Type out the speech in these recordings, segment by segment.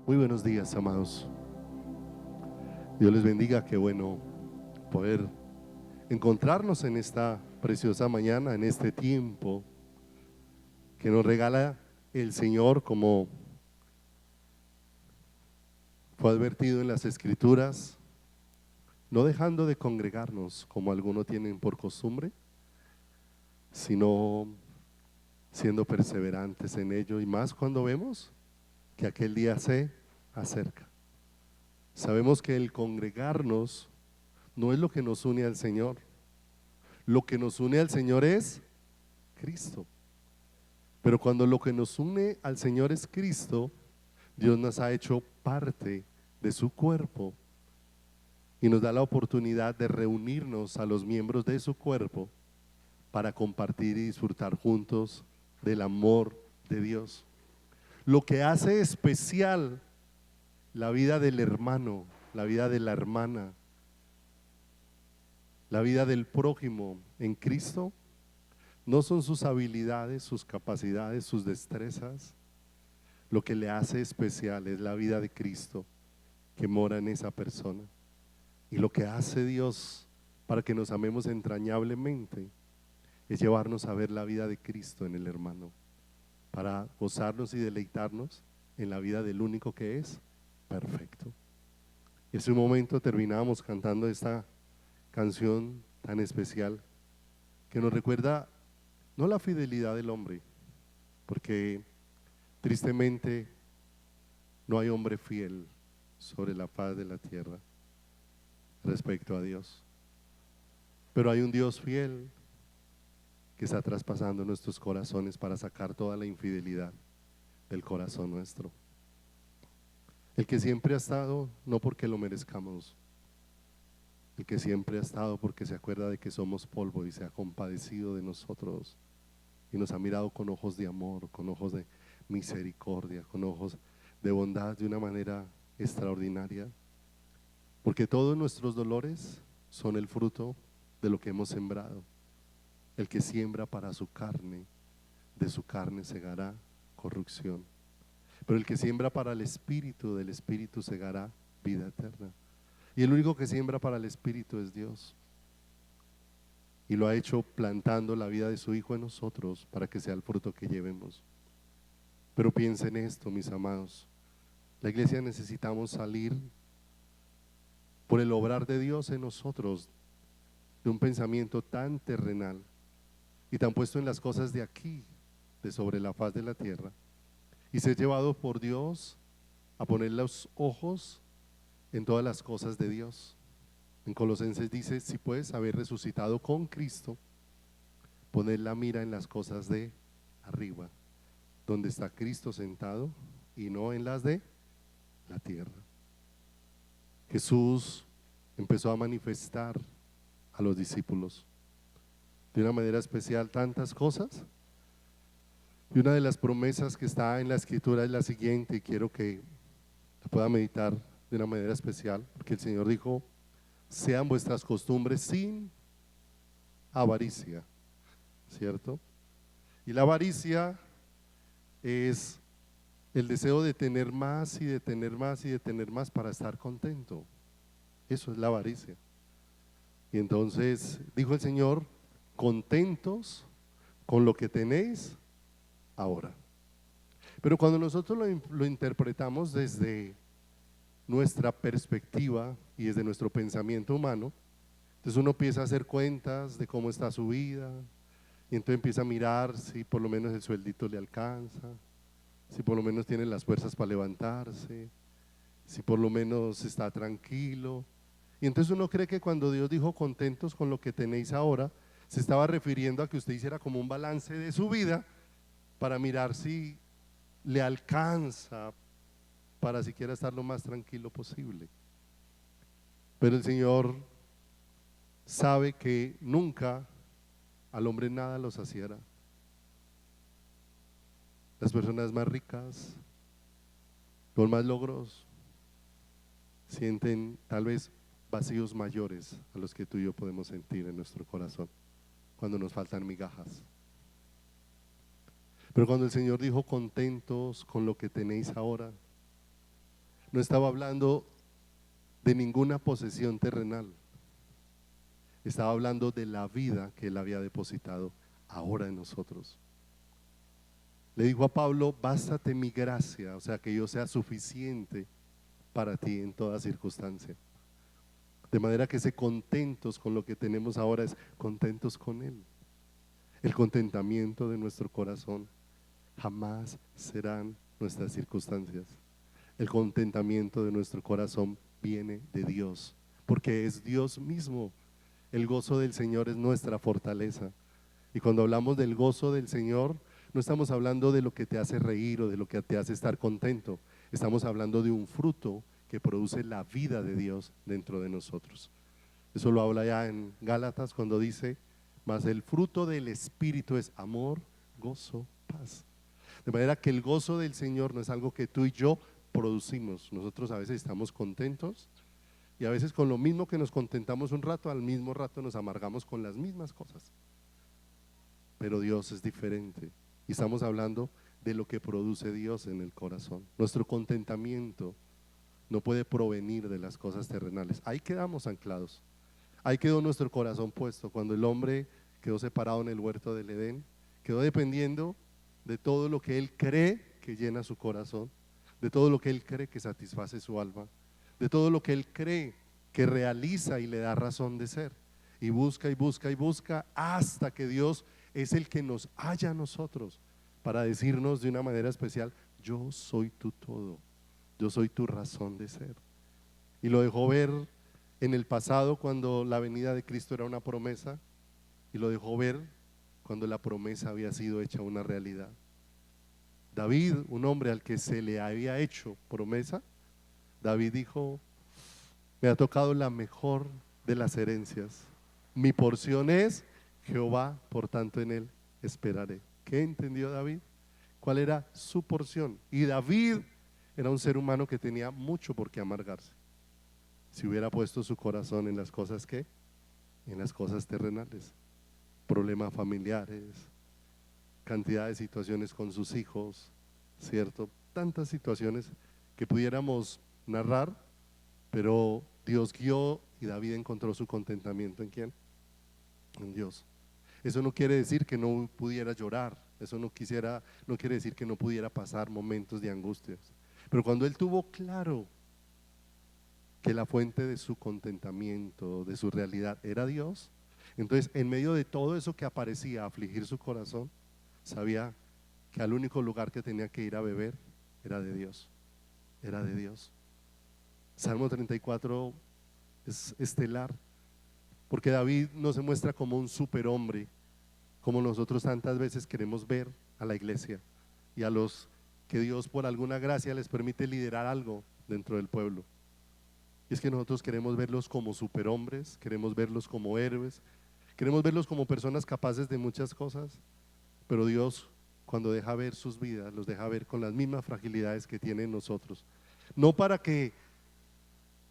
Muy buenos días, amados. Dios les bendiga. Qué bueno poder encontrarnos en esta preciosa mañana, en este tiempo que nos regala el Señor, como fue advertido en las Escrituras, no dejando de congregarnos como algunos tienen por costumbre, sino siendo perseverantes en ello, y más cuando vemos que aquel día se acerca. Sabemos que el congregarnos no es lo que nos une al Señor. Lo que nos une al Señor es Cristo. Pero cuando lo que nos une al Señor es Cristo, Dios nos ha hecho parte de su cuerpo y nos da la oportunidad de reunirnos a los miembros de su cuerpo para compartir y disfrutar juntos del amor de Dios. Lo que hace especial la vida del hermano, la vida de la hermana, la vida del prójimo en Cristo, no son sus habilidades, sus capacidades, sus destrezas. Lo que le hace especial es la vida de Cristo que mora en esa persona. Y lo que hace Dios para que nos amemos entrañablemente es llevarnos a ver la vida de Cristo en el hermano, para gozarnos y deleitarnos en la vida del único que es perfecto. Y en un momento terminamos cantando esta canción tan especial que nos recuerda no la fidelidad del hombre, porque tristemente no hay hombre fiel sobre la faz de la tierra respecto a Dios, pero hay un Dios fiel que está traspasando nuestros corazones para sacar toda la infidelidad del corazón nuestro. El que siempre ha estado, no porque lo merezcamos, el que siempre ha estado porque se acuerda de que somos polvo y se ha compadecido de nosotros y nos ha mirado con ojos de amor, con ojos de misericordia, con ojos de bondad de una manera extraordinaria, porque todos nuestros dolores son el fruto de lo que hemos sembrado. El que siembra para su carne, de su carne segará corrupción, pero el que siembra para el espíritu, del espíritu segará vida eterna. Y el único que siembra para el espíritu es Dios, y lo ha hecho plantando la vida de su Hijo en nosotros para que sea el fruto que llevemos. Pero piensen esto, mis amados, la iglesia necesitamos salir por el obrar de Dios en nosotros de un pensamiento tan terrenal y tan puesto en las cosas de aquí, de sobre la faz de la tierra, y ser llevado por Dios a poner los ojos en todas las cosas de Dios. En Colosenses dice: si puedes haber resucitado con Cristo, poner la mira en las cosas de arriba, donde está Cristo sentado, y no en las de la tierra. Jesús empezó a manifestar a los discípulos de una manera especial tantas cosas, y una de las promesas que está en la escritura es la siguiente, y quiero que la pueda meditar de una manera especial, porque el Señor dijo: sean vuestras costumbres sin avaricia, ¿cierto? Y la avaricia es el deseo de tener más y de tener más y de tener más para estar contento. Eso es la avaricia. Y entonces dijo el Señor: contentos con lo que tenéis ahora. Pero cuando nosotros lo interpretamos desde nuestra perspectiva y desde nuestro pensamiento humano, entonces uno empieza a hacer cuentas de cómo está su vida, y entonces empieza a mirar si por lo menos el sueldito le alcanza, si por lo menos tiene las fuerzas para levantarse, si por lo menos está tranquilo. Y entonces uno cree que cuando Dios dijo contentos con lo que tenéis ahora, se estaba refiriendo a que usted hiciera como un balance de su vida para mirar si le alcanza para siquiera estar lo más tranquilo posible. Pero el Señor sabe que nunca al hombre nada lo saciará. Las personas más ricas, con más logros, sienten tal vez vacíos mayores a los que tú y yo podemos sentir en nuestro corazón cuando nos faltan migajas. Pero cuando el Señor dijo contentos con lo que tenéis ahora, no estaba hablando de ninguna posesión terrenal. Estaba hablando de la vida que Él había depositado ahora en nosotros. Le dijo a Pablo: bástate mi gracia, o sea, que yo sea suficiente para ti en toda circunstancia. De manera que ese contentos con lo que tenemos ahora es contentos con Él. El contentamiento de nuestro corazón jamás serán nuestras circunstancias. El contentamiento de nuestro corazón viene de Dios, porque es Dios mismo. El gozo del Señor es nuestra fortaleza. Y cuando hablamos del gozo del Señor, no estamos hablando de lo que te hace reír o de lo que te hace estar contento. Estamos hablando de un fruto que produce la vida de Dios dentro de nosotros. Eso lo habla ya en Gálatas cuando dice: mas el fruto del Espíritu es amor, gozo, paz. De manera que el gozo del Señor no es algo que tú y yo producimos. Nosotros a veces estamos contentos y a veces con lo mismo que nos contentamos un rato, al mismo rato nos amargamos con las mismas cosas. Pero Dios es diferente y estamos hablando de lo que produce Dios en el corazón. Nuestro contentamiento no puede provenir de las cosas terrenales. Ahí quedamos anclados. Ahí quedó nuestro corazón puesto. Cuando el hombre quedó separado en el huerto del Edén, quedó dependiendo de todo lo que él cree que llena su corazón, de todo lo que él cree que satisface su alma, de todo lo que él cree que realiza y le da razón de ser. Y busca y busca y busca hasta que Dios es el que nos halla a nosotros para decirnos de una manera especial: yo soy tu todo, yo soy tu razón de ser. Y lo dejó ver en el pasado cuando la venida de Cristo era una promesa, y lo dejó ver cuando la promesa había sido hecha una realidad. David, un hombre al que se le había hecho promesa, David dijo: me ha tocado la mejor de las herencias, mi porción es Jehová, por tanto en él esperaré. ¿Qué entendió David? ¿Cuál era su porción? Y David era un ser humano que tenía mucho por qué amargarse si hubiera puesto su corazón en las cosas que, en las cosas terrenales, problemas familiares, cantidad de situaciones con sus hijos, ¿cierto? Tantas situaciones que pudiéramos narrar, pero Dios guió y David encontró su contentamiento ¿en quién? En Dios. Eso no quiere decir que no pudiera llorar, eso no quiere decir que no pudiera pasar momentos de angustias, pero cuando él tuvo claro que la fuente de su contentamiento, de su realidad era Dios, entonces en medio de todo eso que aparecía a afligir su corazón, sabía que al único lugar que tenía que ir a beber era de Dios, era de Dios. Salmo 34 es estelar, porque David no se muestra como un superhombre, como nosotros tantas veces queremos ver a la iglesia y a los que Dios por alguna gracia les permite liderar algo dentro del pueblo. Y es que nosotros queremos verlos como superhombres, queremos verlos como héroes, queremos verlos como personas capaces de muchas cosas, pero Dios, cuando deja ver sus vidas, los deja ver con las mismas fragilidades que tienen nosotros. No para que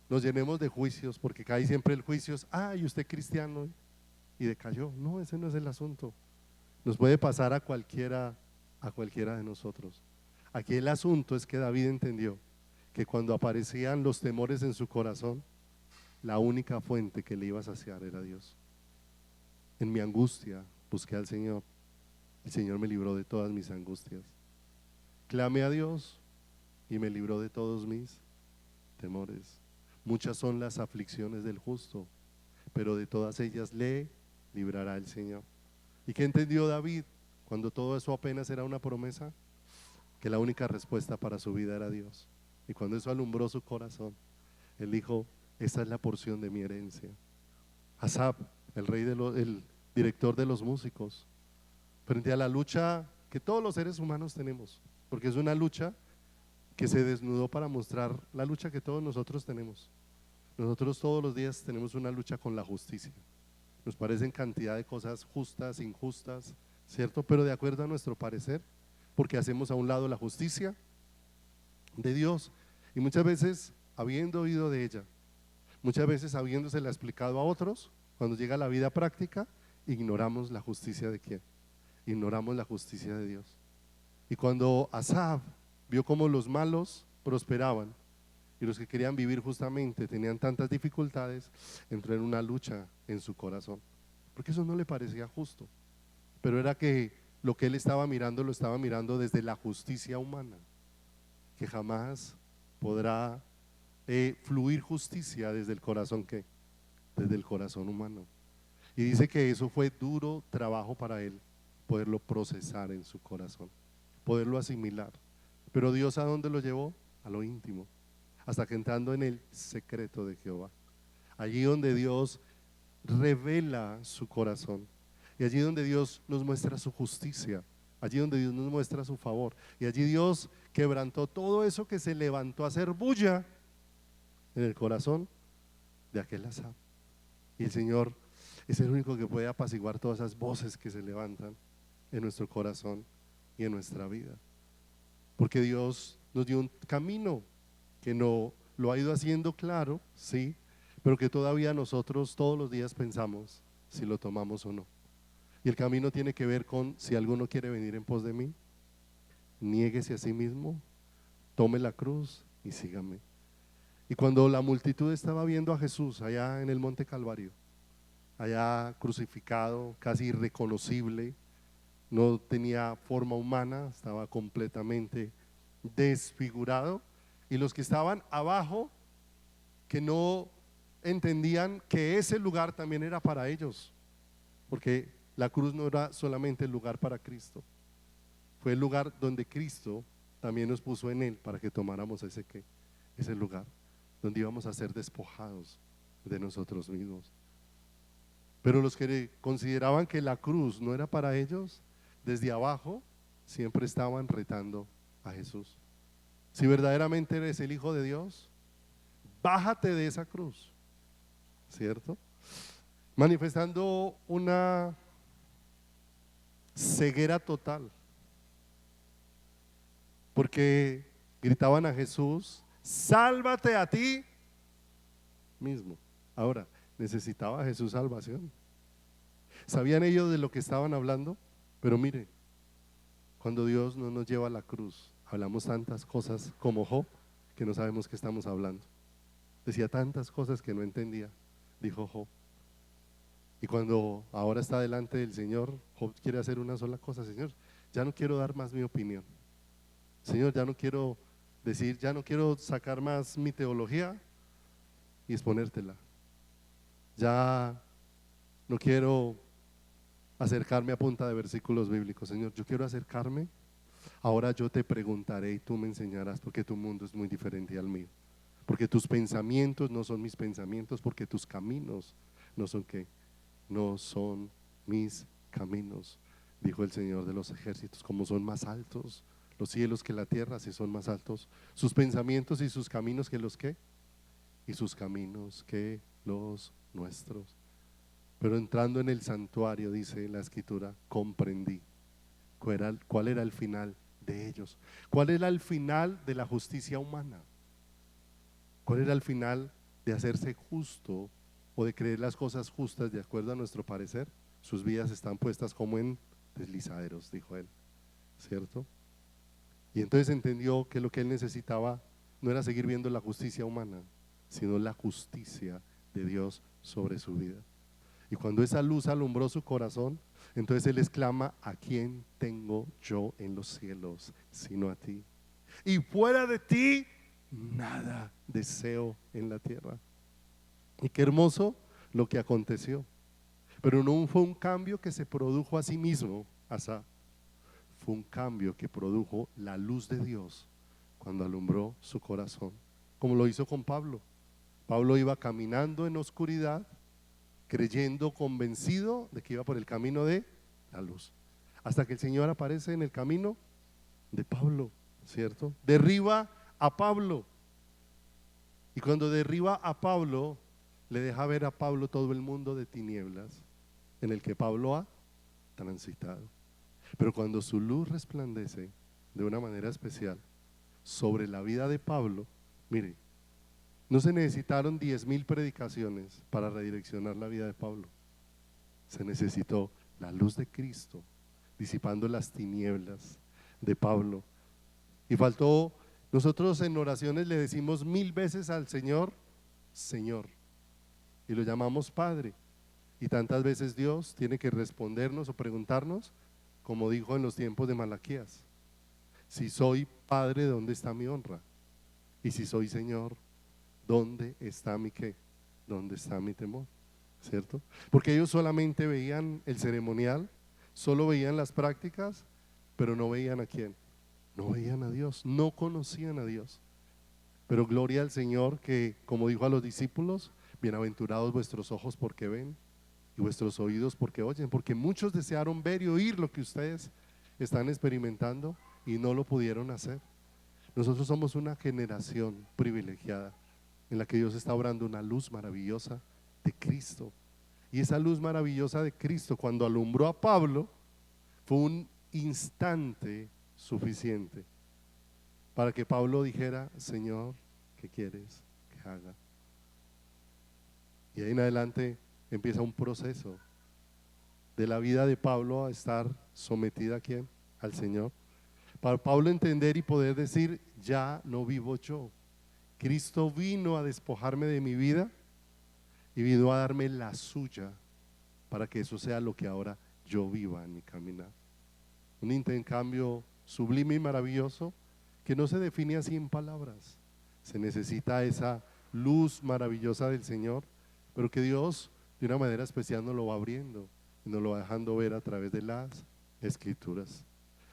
nos llenemos de juicios, porque cae siempre el juicio: ay, usted cristiano y decayó. No, ese no es el asunto. Nos puede pasar a cualquiera de nosotros. Aquí el asunto es que David entendió que cuando aparecían los temores en su corazón, la única fuente que le iba a saciar era Dios. En mi angustia busqué al Señor, el Señor me libró de todas mis angustias. Clamé a Dios y me libró de todos mis temores. Muchas son las aflicciones del justo, pero de todas ellas le librará el Señor. ¿Y qué entendió David cuando todo eso apenas era una promesa? Que la única respuesta para su vida era Dios. Y cuando eso alumbró su corazón, él dijo: esta es la porción de mi herencia. Asaf, el director de los músicos, frente a la lucha que todos los seres humanos tenemos, porque es una lucha que se desnudó para mostrar la lucha que todos nosotros tenemos. Nosotros todos los días tenemos una lucha con la justicia. Nos parecen cantidad de cosas justas, injustas, ¿cierto? Pero de acuerdo a nuestro parecer, porque hacemos a un lado la justicia de Dios, y muchas veces habiendo oído de ella, muchas veces habiéndosela explicado a otros, cuando llega la vida práctica, ignoramos la justicia de quién, ignoramos la justicia de Dios. Y cuando Asaf vio cómo los malos prosperaban y los que querían vivir justamente tenían tantas dificultades, entró en una lucha en su corazón, porque eso no le parecía justo, pero era que lo que él estaba mirando lo estaba mirando desde la justicia humana, que jamás podrá fluir justicia desde el corazón, ¿qué? Desde el corazón humano. Y dice que eso fue duro trabajo para él, poderlo procesar en su corazón, poderlo asimilar. Pero Dios, ¿a dónde lo llevó? A lo íntimo, hasta que entrando en el secreto de Jehová, allí donde Dios revela su corazón, y allí donde Dios nos muestra su justicia, allí donde Dios nos muestra su favor, y allí Dios quebrantó todo eso que se levantó a hacer bulla en el corazón de aquel Asaf. Y el Señor es el único que puede apaciguar todas esas voces que se levantan en nuestro corazón y en nuestra vida, porque Dios nos dio un camino que no lo ha ido haciendo claro, sí, pero que todavía nosotros todos los días pensamos si lo tomamos o no. Y el camino tiene que ver con: si alguno quiere venir en pos de mí, niéguese a sí mismo, tome la cruz y sígame. Y cuando la multitud estaba viendo a Jesús allá en el monte Calvario, allá crucificado, casi irreconocible, no tenía forma humana, estaba completamente desfigurado, y los que estaban abajo, que no entendían que ese lugar también era para ellos, porque la cruz no era solamente el lugar para Cristo, fue el lugar donde Cristo también nos puso en él para que tomáramos ese lugar donde íbamos a ser despojados de nosotros mismos. Pero los que consideraban que la cruz no era para ellos, desde abajo siempre estaban retando a Jesús: si verdaderamente eres el Hijo de Dios, bájate de esa cruz, ¿cierto? Manifestando una ceguera total, porque gritaban a Jesús: sálvate a ti mismo. Ahora, ¿necesitaba Jesús salvación? ¿Sabían ellos de lo que estaban hablando? Pero mire, cuando Dios no nos lleva a la cruz, hablamos tantas cosas como Job, que no sabemos qué estamos hablando. Decía tantas cosas que no entendía, dijo Job. Y cuando ahora está delante del Señor, Job quiere hacer una sola cosa: Señor, ya no quiero dar más mi opinión. Señor, ya no quiero decir, ya no quiero sacar más mi teología y exponértela. Ya no quiero acercarme a punta de versículos bíblicos. Señor, yo quiero acercarme. Ahora yo te preguntaré y tú me enseñarás, porque tu mundo es muy diferente al mío, porque tus pensamientos no son mis pensamientos, porque tus caminos no son ¿qué? No son mis caminos, dijo el Señor de los ejércitos. Como son más altos los cielos que la tierra, si son más altos sus pensamientos y sus caminos que los ¿qué? Y sus caminos que los nuestros. Pero entrando en el santuario, dice la escritura, comprendí cuál era el final de ellos, cuál era el final de la justicia humana, cuál era el final de hacerse justo o de creer las cosas justas de acuerdo a nuestro parecer. Sus vidas están puestas como en deslizaderos, dijo él, ¿cierto? Y entonces entendió que lo que él necesitaba no era seguir viendo la justicia humana, sino la justicia de Dios sobre su vida. Y cuando esa luz alumbró su corazón, entonces él exclama: ¿a quién tengo yo en los cielos sino a ti? Y fuera de ti nada deseo en la tierra. Y qué hermoso lo que aconteció. Pero no fue un cambio que se produjo a sí mismo, Asaf. Fue un cambio que produjo la luz de Dios cuando alumbró su corazón, como lo hizo con Pablo. Pablo iba caminando en oscuridad, creyendo, convencido de que iba por el camino de la luz, hasta que el Señor aparece en el camino de Pablo, ¿cierto? Derriba a Pablo, y cuando derriba a Pablo, le deja ver a Pablo todo el mundo de tinieblas en el que Pablo ha transitado. Pero cuando su luz resplandece de una manera especial sobre la vida de Pablo, mire, no se necesitaron 10,000 predicaciones para redireccionar la vida de Pablo. Se necesitó la luz de Cristo disipando las tinieblas de Pablo. Y faltó Nosotros en oraciones le decimos 1000 veces al Señor, Señor, y lo llamamos Padre. Y tantas veces Dios tiene que respondernos o preguntarnos, como dijo en los tiempos de Malaquías: si soy Padre, ¿dónde está mi honra? Y si soy Señor, ¿dónde está mi qué? ¿Dónde está mi temor? ¿Cierto? Porque ellos solamente veían el ceremonial, solo veían las prácticas, pero no veían a quién, no veían a Dios, no conocían a Dios. Pero gloria al Señor que, como dijo a los discípulos, bienaventurados vuestros ojos porque ven y vuestros oídos porque oyen, porque muchos desearon ver y oír lo que ustedes están experimentando y no lo pudieron hacer. Nosotros somos una generación privilegiada en la que Dios está obrando una luz maravillosa de Cristo. Y esa luz maravillosa de Cristo, cuando alumbró a Pablo, fue un instante suficiente para que Pablo dijera: Señor, ¿qué quieres que haga? Y ahí en adelante empieza un proceso de la vida de Pablo a estar sometida ¿a quién? Al Señor. Para Pablo entender y poder decir: ya no vivo yo, Cristo vino a despojarme de mi vida y vino a darme la suya para que eso sea lo que ahora yo viva en mi caminar. Un intercambio sublime y maravilloso que no se define así en palabras. Se necesita esa luz maravillosa del Señor, pero que Dios de una manera especial nos lo va abriendo y nos lo va dejando ver a través de las Escrituras.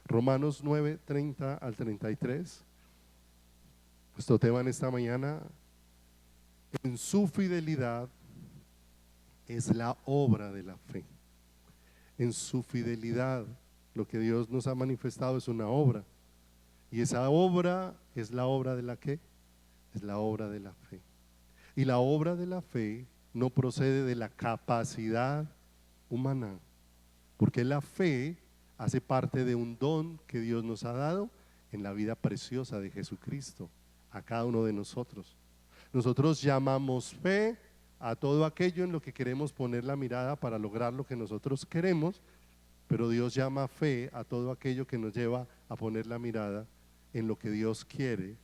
Romanos 9, 30 al 33. Nuestro tema en esta mañana: en su fidelidad es la obra de la fe. En su fidelidad, lo que Dios nos ha manifestado es una obra. Y esa obra es la obra de la ¿qué? Es la obra de la fe. Y la obra de la fe no procede de la capacidad humana, porque la fe hace parte de un don que Dios nos ha dado en la vida preciosa de Jesucristo a cada uno de nosotros. Nosotros llamamos fe a todo aquello en lo que queremos poner la mirada para lograr lo que nosotros queremos, pero Dios llama fe a todo aquello que nos lleva a poner la mirada en lo que Dios quiere.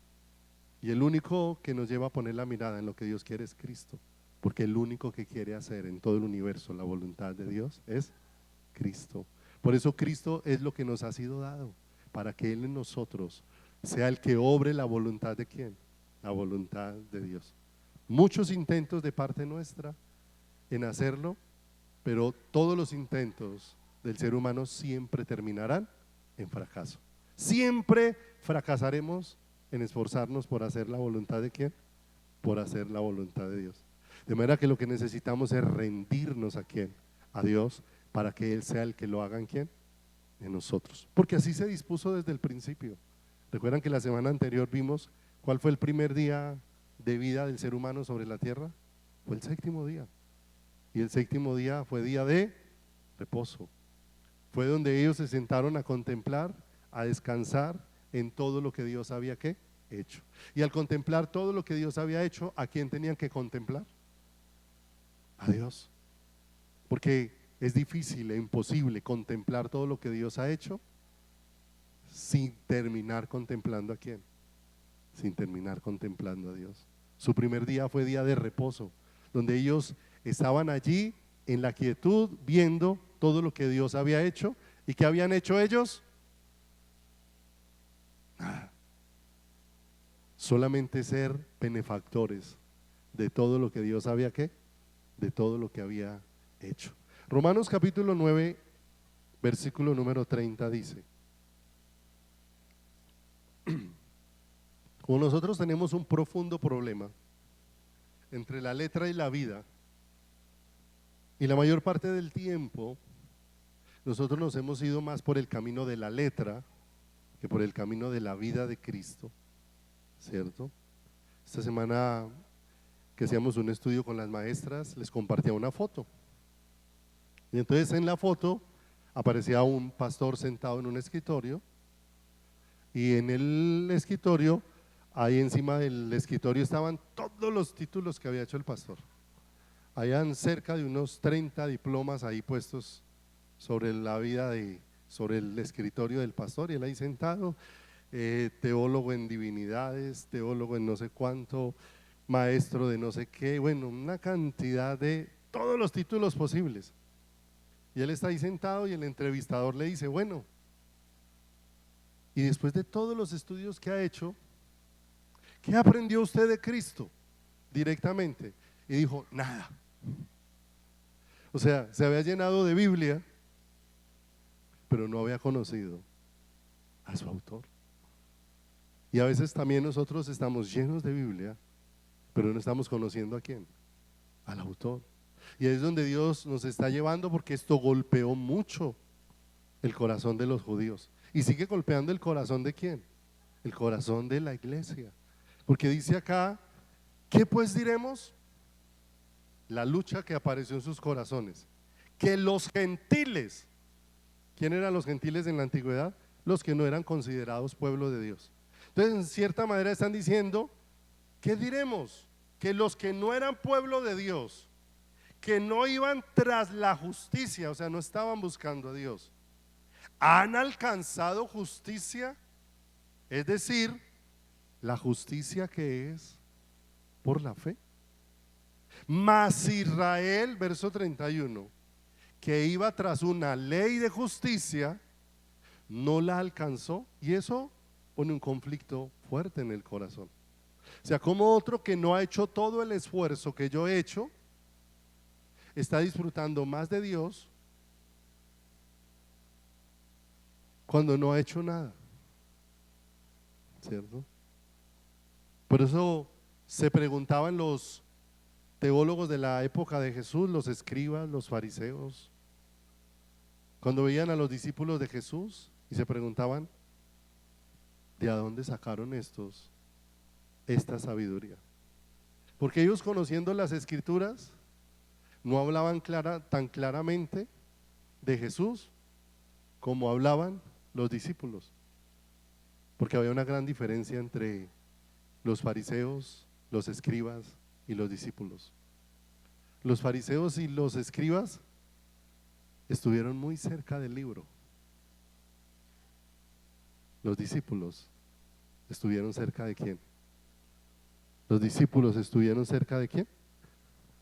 Y el único que nos lleva a poner la mirada en lo que Dios quiere es Cristo, porque el único que quiere hacer en todo el universo la voluntad de Dios es Cristo. Por eso Cristo es lo que nos ha sido dado, para que Él en nosotros sea el que obre la voluntad de ¿quién? La voluntad de Dios. Muchos intentos de parte nuestra en hacerlo, pero todos los intentos del ser humano siempre terminarán en fracaso. Siempre fracasaremos en esforzarnos por hacer la voluntad de ¿quién? Por hacer la voluntad de Dios. De manera que lo que necesitamos es rendirnos ¿a quién? A Dios, para que Él sea el que lo haga ¿en quién? En nosotros. Porque así se dispuso desde el principio. ¿Recuerdan que la semana anterior vimos cuál fue el primer día de vida del ser humano sobre la tierra? Fue el séptimo día. Y el séptimo día fue día de reposo. Fue donde ellos se sentaron a contemplar, a descansar en todo lo que Dios había ¿qué? Hecho. Y al contemplar todo lo que Dios había hecho, ¿a quién tenían que contemplar? A Dios. Porque es difícil e imposible contemplar todo lo que Dios ha hecho sin terminar contemplando ¿a quién? Sin terminar contemplando a Dios. Su primer día fue día de reposo, donde ellos estaban allí en la quietud viendo todo lo que Dios había hecho. ¿Y qué habían hecho ellos? Nada. Solamente ser benefactores de todo lo que Dios había ¿qué? De todo lo que había hecho. Romanos capítulo 9, versículo número 30 dice: como nosotros tenemos un profundo problema entre la letra y la vida, y la mayor parte del tiempo nosotros nos hemos ido más por el camino de la letra que por el camino de la vida de Cristo, ¿cierto? Esta semana que hacíamos un estudio con las maestras, les compartía una foto. Y entonces en la foto aparecía un pastor sentado en un escritorio, y en el escritorio, ahí encima del escritorio estaban todos los títulos que había hecho el pastor. Habían cerca de unos 30 diplomas ahí puestos sobre la vida sobre el escritorio del pastor, y él ahí sentado, teólogo en divinidades, teólogo en no sé cuánto, maestro de no sé qué, bueno, una cantidad de todos los títulos posibles. Y él está ahí sentado y el entrevistador le dice, bueno, y después de todos los estudios que ha hecho, ¿qué aprendió usted de Cristo directamente? Y dijo, nada. O sea, se había llenado de Biblia, pero no había conocido a su autor. Y a veces también nosotros estamos llenos de Biblia, pero no estamos conociendo a quién, al autor. Y es donde Dios nos está llevando, porque esto golpeó mucho el corazón de los judíos. Y sigue golpeando el corazón de quién, el corazón de la iglesia. Porque dice acá, ¿qué pues diremos? La lucha que apareció en sus corazones. Que los gentiles, ¿quién eran los gentiles en la antigüedad? Los que no eran considerados pueblo de Dios. Entonces, en cierta manera están diciendo, ¿qué diremos? Que los que no eran pueblo de Dios, que no iban tras la justicia, o sea, no estaban buscando a Dios, han alcanzado justicia, es decir, la justicia que es por la fe. Mas Israel, verso 31, que iba tras una ley de justicia, no la alcanzó, y eso pone un conflicto fuerte en el corazón. O sea, como otro que no ha hecho todo el esfuerzo que yo he hecho, está disfrutando más de Dios cuando no ha hecho nada, ¿cierto? Por eso se preguntaban los teólogos de la época de Jesús, los escribas, los fariseos, cuando veían a los discípulos de Jesús y se preguntaban, ¿de a dónde sacaron esta sabiduría? Porque ellos, conociendo las escrituras, no hablaban tan claramente de Jesús como hablaban los discípulos, porque había una gran diferencia entre los fariseos, los escribas y los discípulos. Los fariseos y los escribas estuvieron muy cerca del libro. Los discípulos estuvieron cerca de quién. Los discípulos estuvieron cerca de quién.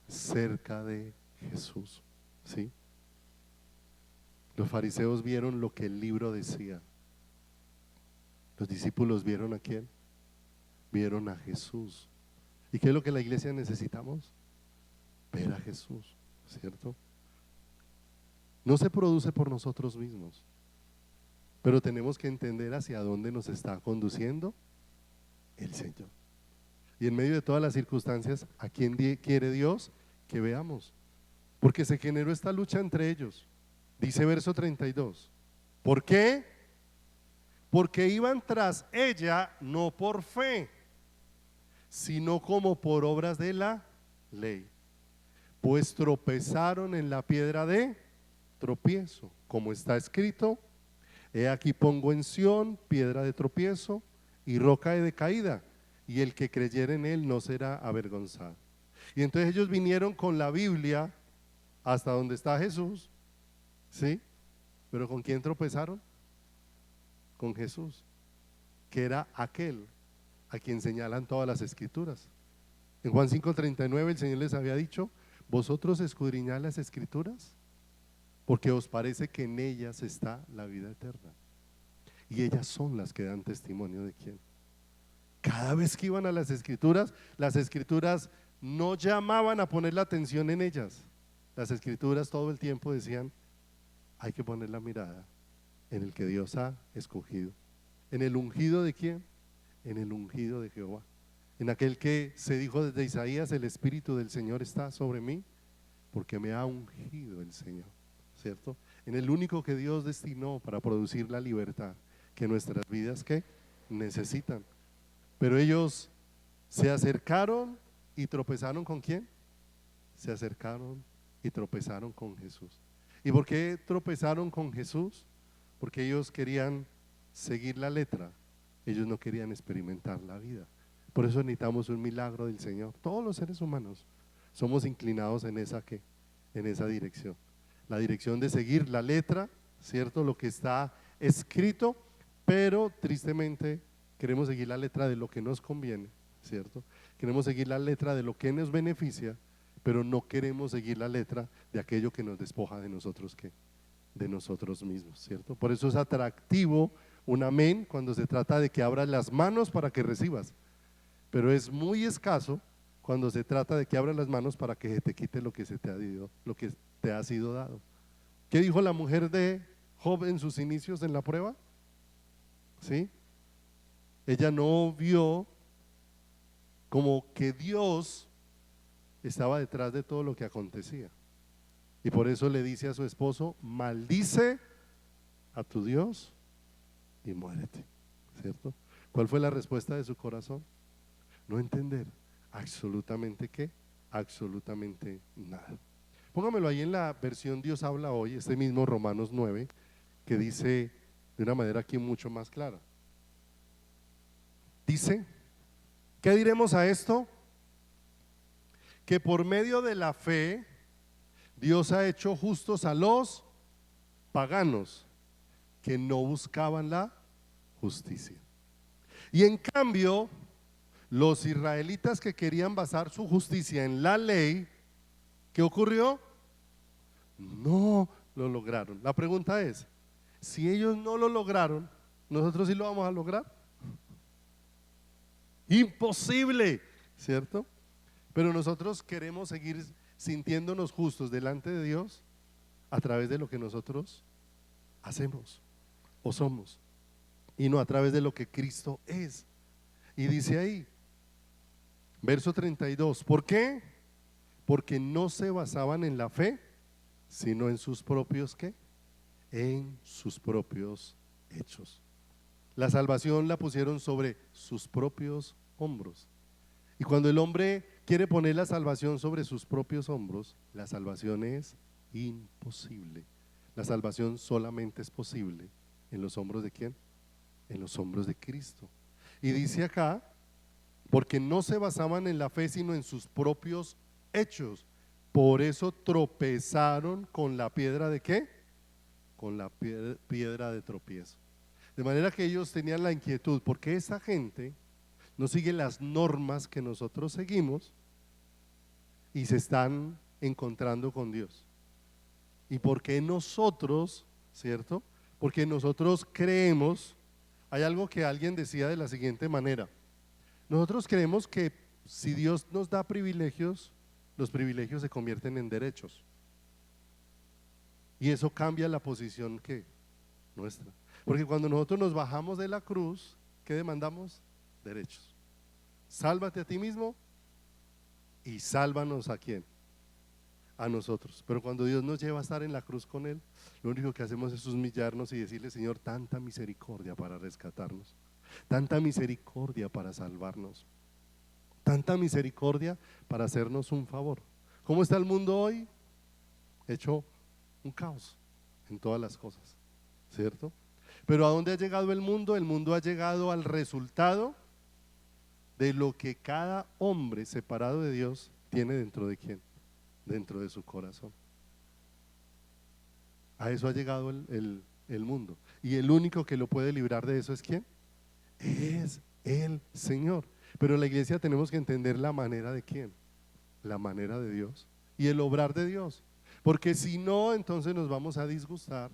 Cerca de Jesús, ¿sí? Los fariseos vieron lo que el libro decía. Los discípulos vieron a quién. Vieron a Jesús. ¿Y qué es lo que la iglesia necesitamos? Ver a Jesús, ¿cierto? No se produce por nosotros mismos, pero tenemos que entender hacia dónde nos está conduciendo el Señor. Y en medio de todas las circunstancias, ¿a quién quiere Dios que veamos? Porque se generó esta lucha entre ellos. Dice verso 32, ¿por qué? Porque iban tras ella no por fe, sino como por obras de la ley. Pues tropezaron en la piedra de tropiezo, como está escrito, he aquí pongo en Sión piedra de tropiezo y roca de caída, y el que creyere en él no será avergonzado. Y entonces ellos vinieron con la Biblia hasta donde está Jesús, ¿sí? Pero ¿con quién tropezaron? Con Jesús, que era aquel a quien señalan todas las escrituras. En Juan 5:39 el Señor les había dicho, vosotros escudriñad las escrituras porque os parece que en ellas está la vida eterna, y ellas son las que dan testimonio de quién. Cada vez que iban a las escrituras no llamaban a poner la atención en ellas. Las escrituras todo el tiempo decían, hay que poner la mirada en el que Dios ha escogido. ¿En el ungido de quién? En el ungido de Jehová. En aquel que se dijo desde Isaías, el Espíritu del Señor está sobre mí, porque me ha ungido el Señor, ¿cierto? En el único que Dios destinó para producir la libertad que nuestras vidas ¿qué? Necesitan. Pero ellos se acercaron y tropezaron ¿con quién? Se acercaron y tropezaron con Jesús. ¿Y por qué tropezaron con Jesús? Porque ellos querían seguir la letra, ellos no querían experimentar la vida. Por eso necesitamos un milagro del Señor. Todos los seres humanos somos inclinados en esa dirección. La dirección de seguir la letra, ¿cierto? Lo que está escrito, pero tristemente queremos seguir la letra de lo que nos conviene, ¿cierto? Queremos seguir la letra de lo que nos beneficia, pero no queremos seguir la letra de aquello que nos despoja de nosotros, ¿qué? De nosotros mismos, ¿cierto? Por eso es atractivo un amén cuando se trata de que abras las manos para que recibas, pero es muy escaso cuando se trata de que abras las manos para que se te quite lo que se te ha dado, lo que te ha sido dado. ¿Qué dijo la mujer de Job en sus inicios en la prueba? ¿Sí? Ella no vio como que Dios estaba detrás de todo lo que acontecía. Y por eso le dice a su esposo: maldice a tu Dios y muérete, ¿cierto? ¿Cuál fue la respuesta de su corazón? No entender absolutamente qué, absolutamente nada. Póngamelo ahí en la versión Dios habla hoy, este mismo Romanos 9, que dice de una manera aquí mucho más clara. Dice, ¿qué diremos a esto? Que por medio de la fe Dios ha hecho justos a los paganos que no buscaban la justicia. Y en cambio, los israelitas que querían basar su justicia en la ley, ¿qué ocurrió? No lo lograron. La pregunta es, si ellos no lo lograron, ¿nosotros sí lo vamos a lograr? Imposible, ¿cierto? Pero nosotros queremos seguir sintiéndonos justos delante de Dios a través de lo que nosotros hacemos o somos, y no a través de lo que Cristo es. Y dice ahí, verso 32, ¿por qué? Porque no se basaban en la fe, sino en sus propios ¿qué? En sus propios hechos. La salvación la pusieron sobre sus propios hombros. Y cuando el hombre quiere poner la salvación sobre sus propios hombros, la salvación es imposible. La salvación solamente es posible en los hombros de ¿quién? En los hombros de Cristo. Y dice acá, porque no se basaban en la fe sino en sus propios hechos, por eso tropezaron con la piedra de ¿qué? Con la piedra de tropiezo. De manera que ellos tenían la inquietud, ¿por qué esa gente no sigue las normas que nosotros seguimos y se están encontrando con Dios? ¿Y por qué nosotros, cierto? Porque nosotros creemos, hay algo que alguien decía de la siguiente manera: nosotros creemos que si Dios nos da privilegios, los privilegios se convierten en derechos. Y eso cambia la posición que nuestra. Porque cuando nosotros nos bajamos de la cruz, ¿qué demandamos? Derechos. Sálvate a ti mismo y sálvanos a quién, a nosotros. Pero cuando Dios nos lleva a estar en la cruz con Él, lo único que hacemos es humillarnos y decirle: Señor, tanta misericordia para rescatarnos, tanta misericordia para salvarnos, tanta misericordia para hacernos un favor. ¿Cómo está el mundo hoy? Hecho un caos en todas las cosas, ¿cierto? Pero ¿a dónde ha llegado el mundo? El mundo ha llegado al resultado de lo que cada hombre separado de Dios tiene dentro de quién, dentro de su corazón. A eso ha llegado el mundo, y el único que lo puede librar de eso es ¿quién? Es el Señor. Pero en la iglesia tenemos que entender la manera de quién, la manera de Dios y el obrar de Dios, porque si no, entonces nos vamos a disgustar.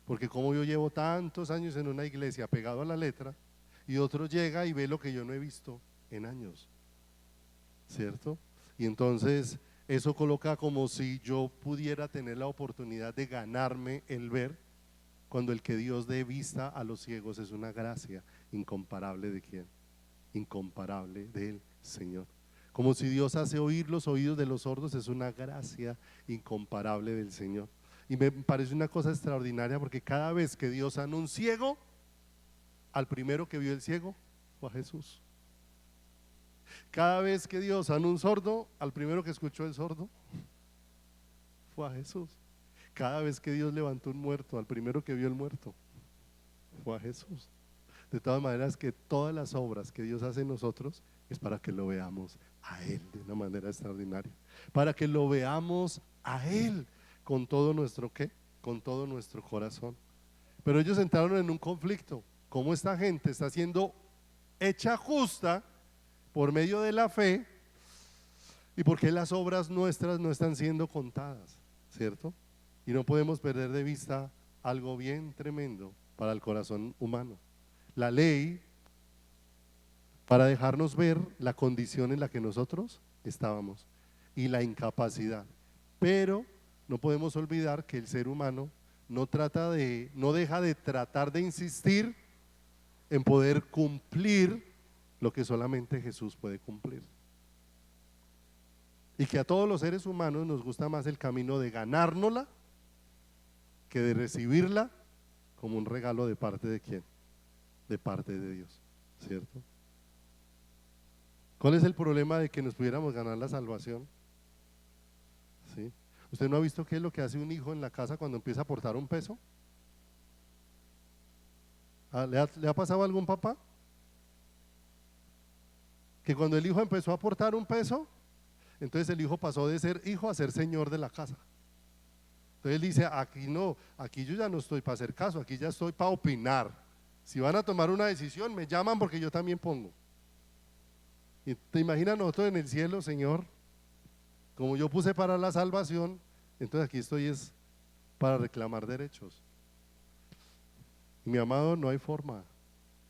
Porque como yo llevo tantos años en una iglesia pegado a la letra, y otro llega y ve lo que yo no he visto en años, ¿cierto? Y entonces eso coloca como si yo pudiera tener la oportunidad de ganarme el ver, cuando el que Dios dé vista a los ciegos es una gracia incomparable. ¿De quién? Incomparable del Señor. Como si Dios hace oír los oídos de los sordos, es una gracia incomparable del Señor. Y me parece una cosa extraordinaria, porque cada vez que Dios sana un ciego, al primero que vio el ciego fue a Jesús. Cada vez que Dios sana un sordo, al primero que escuchó el sordo fue a Jesús. Cada vez que Dios levantó un muerto, al primero que vio el muerto fue a Jesús. De todas maneras, que todas las obras que Dios hace en nosotros es para que lo veamos a Él de una manera extraordinaria, para que lo veamos a Él con todo nuestro ¿qué? Con todo nuestro corazón. Pero ellos entraron en un conflicto. cómo esta gente está siendo hecha justa por medio de la fe y por qué las obras nuestras no están siendo contadas, ¿cierto? Y no podemos perder de vista algo bien tremendo para el corazón humano. La ley, para dejarnos ver la condición en la que nosotros estábamos y la incapacidad. Pero no podemos olvidar que el ser humano no deja de tratar de insistir en poder cumplir lo que solamente Jesús puede cumplir. Y que a todos los seres humanos nos gusta más el camino de ganárnosla que de recibirla como un regalo de parte de quién, de parte de Dios, ¿cierto? ¿Cuál es el problema de que nos pudiéramos ganar la salvación? ¿Sí? ¿Usted no ha visto qué es lo que hace un hijo en la casa cuando empieza a aportar un peso? ¿Le ha pasado a algún papá? Que cuando el hijo empezó a aportar un peso, entonces el hijo pasó de ser hijo a ser señor de la casa. Entonces él dice, aquí no, aquí yo ya no estoy para hacer caso, aquí ya estoy para opinar. Si van a tomar una decisión, me llaman porque yo también pongo. Y te imaginas nosotros en el cielo, Señor, como yo puse para la salvación, entonces aquí estoy es para reclamar derechos. Y mi amado, no hay forma,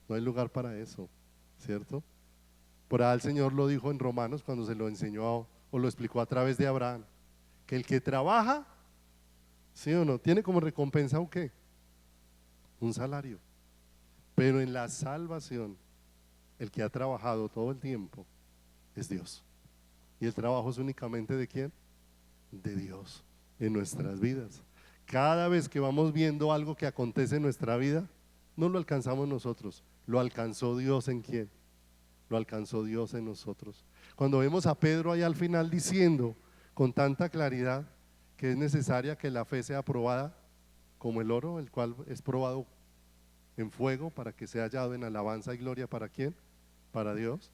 no hay lugar para eso, ¿cierto? Por ahí el Señor lo dijo en Romanos cuando se lo enseñó o lo explicó a través de Abraham, que el que trabaja, ¿sí o no? Tiene como recompensa ¿un qué? Un salario. Pero en la salvación, el que ha trabajado todo el tiempo es Dios. Y el trabajo es únicamente ¿de quién? De Dios en nuestras vidas. Cada vez que vamos viendo algo que acontece en nuestra vida, no lo alcanzamos nosotros, lo alcanzó Dios en quién, lo alcanzó Dios en nosotros. Cuando vemos a Pedro ahí al final diciendo con tanta claridad que es necesaria que la fe sea probada como el oro, el cual es probado en fuego para que sea hallado en alabanza y gloria ¿para quién? Para Dios.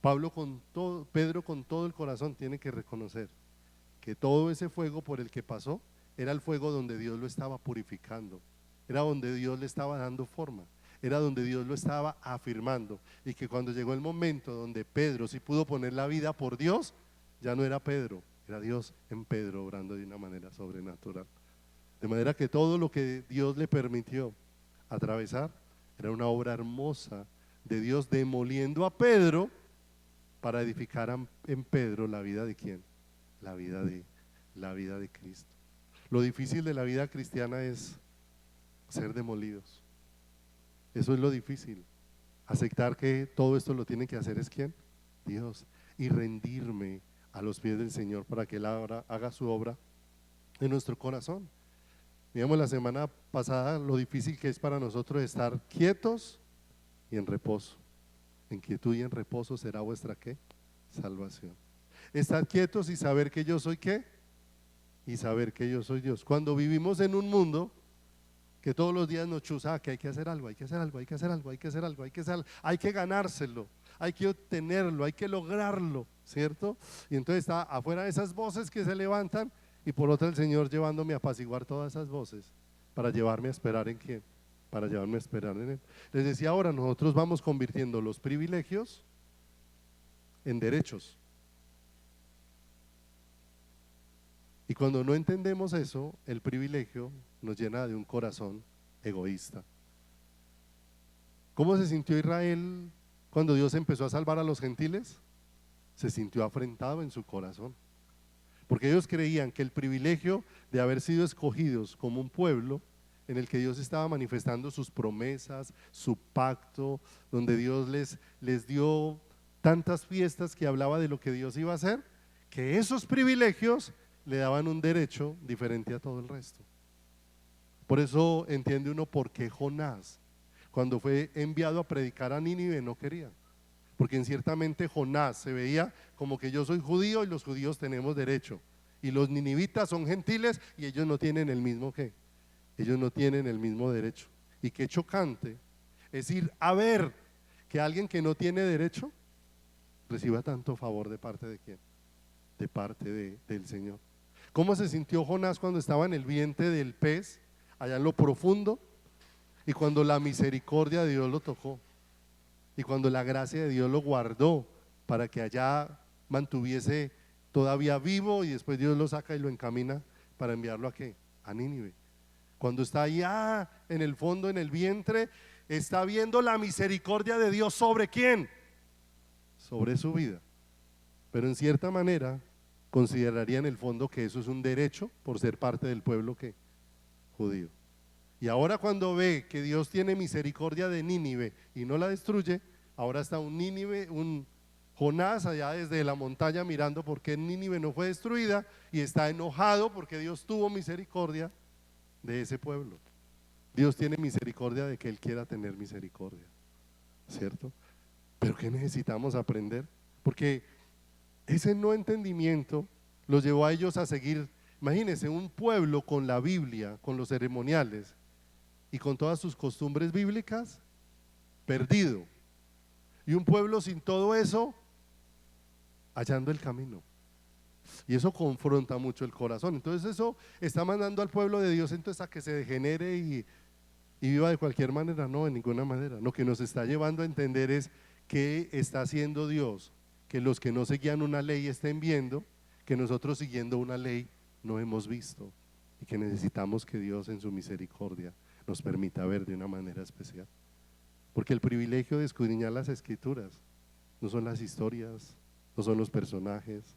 Pedro con todo el corazón tiene que reconocer que todo ese fuego por el que pasó era el fuego donde Dios lo estaba purificando, era donde Dios le estaba dando forma, era donde Dios lo estaba afirmando, y que cuando llegó el momento donde Pedro sí pudo poner la vida por Dios, ya no era Pedro, era Dios en Pedro obrando de una manera sobrenatural. De manera que todo lo que Dios le permitió atravesar era una obra hermosa de Dios demoliendo a Pedro para edificar en Pedro la vida de quién, la vida de Cristo. Lo difícil de la vida cristiana es ser demolidos. Eso es lo difícil. Aceptar que todo esto lo tiene que hacer es quién, Dios, y rendirme a los pies del Señor para que Él ahora haga su obra en nuestro corazón. Digamos la semana pasada lo difícil que es para nosotros estar quietos y en reposo. En quietud y en reposo será vuestra ¿qué? Salvación. Estar quietos y saber que yo soy ¿qué? Y saber que yo soy Dios. Cuando vivimos en un mundo que todos los días nos chuza que hay que hacer algo, hay que hacer algo, hay que hacer algo, hay que hacer algo, hay que ganárselo, hay que obtenerlo, hay que lograrlo, ¿cierto? Y entonces está afuera esas voces que se levantan y por otra el Señor llevándome a apaciguar todas esas voces para llevarme a esperar en quién, para llevarme a esperar en Él. Les decía ahora, nosotros vamos convirtiendo los privilegios en derechos. Y cuando no entendemos eso, el privilegio nos llena de un corazón egoísta. ¿Cómo se sintió Israel cuando Dios empezó a salvar a los gentiles? Se sintió afrentado en su corazón, porque ellos creían que el privilegio de haber sido escogidos como un pueblo en el que Dios estaba manifestando sus promesas, su pacto, donde Dios les dio tantas fiestas que hablaba de lo que Dios iba a hacer, que esos privilegios le daban un derecho diferente a todo el resto. Por eso entiende uno por qué Jonás, cuando fue enviado a predicar a Nínive, no quería. Porque ciertamente Jonás se veía como que yo soy judío y los judíos tenemos derecho. Y los ninivitas son gentiles y ellos no tienen el mismo ¿qué? Ellos no tienen el mismo derecho. Y qué chocante es ir a ver que alguien que no tiene derecho reciba tanto favor de parte de quién, de parte del Señor. ¿Cómo se sintió Jonás cuando estaba en el vientre del pez, allá en lo profundo? Y cuando la misericordia de Dios lo tocó, y cuando la gracia de Dios lo guardó para que allá mantuviese todavía vivo, y después Dios lo saca y lo encamina para enviarlo a ¿qué? A Nínive. Cuando está allá en el fondo, en el vientre, está viendo la misericordia de Dios sobre ¿quién? Sobre su vida. Pero en cierta manera consideraría en el fondo que eso es un derecho por ser parte del pueblo que judío. Y ahora cuando ve que Dios tiene misericordia de Nínive y no la destruye, ahora está un Nínive, un Jonás allá desde la montaña mirando por qué Nínive no fue destruida, y está enojado porque Dios tuvo misericordia de ese pueblo. Dios tiene misericordia de que Él quiera tener misericordia, ¿cierto? Pero ¿qué necesitamos aprender? Porque ese no entendimiento los llevó a ellos a seguir. Imagínense un pueblo con la Biblia, con los ceremoniales y con todas sus costumbres bíblicas, perdido. Y un pueblo sin todo eso, hallando el camino. Y eso confronta mucho el corazón. Entonces eso está mandando al pueblo de Dios entonces a que se degenere y viva de cualquier manera. No, de ninguna manera. Lo que nos está llevando a entender es qué está haciendo Dios, que los que no seguían una ley estén viendo, que nosotros siguiendo una ley no hemos visto, y que necesitamos que Dios en su misericordia nos permita ver de una manera especial. Porque el privilegio de escudriñar las escrituras no son las historias, no son los personajes,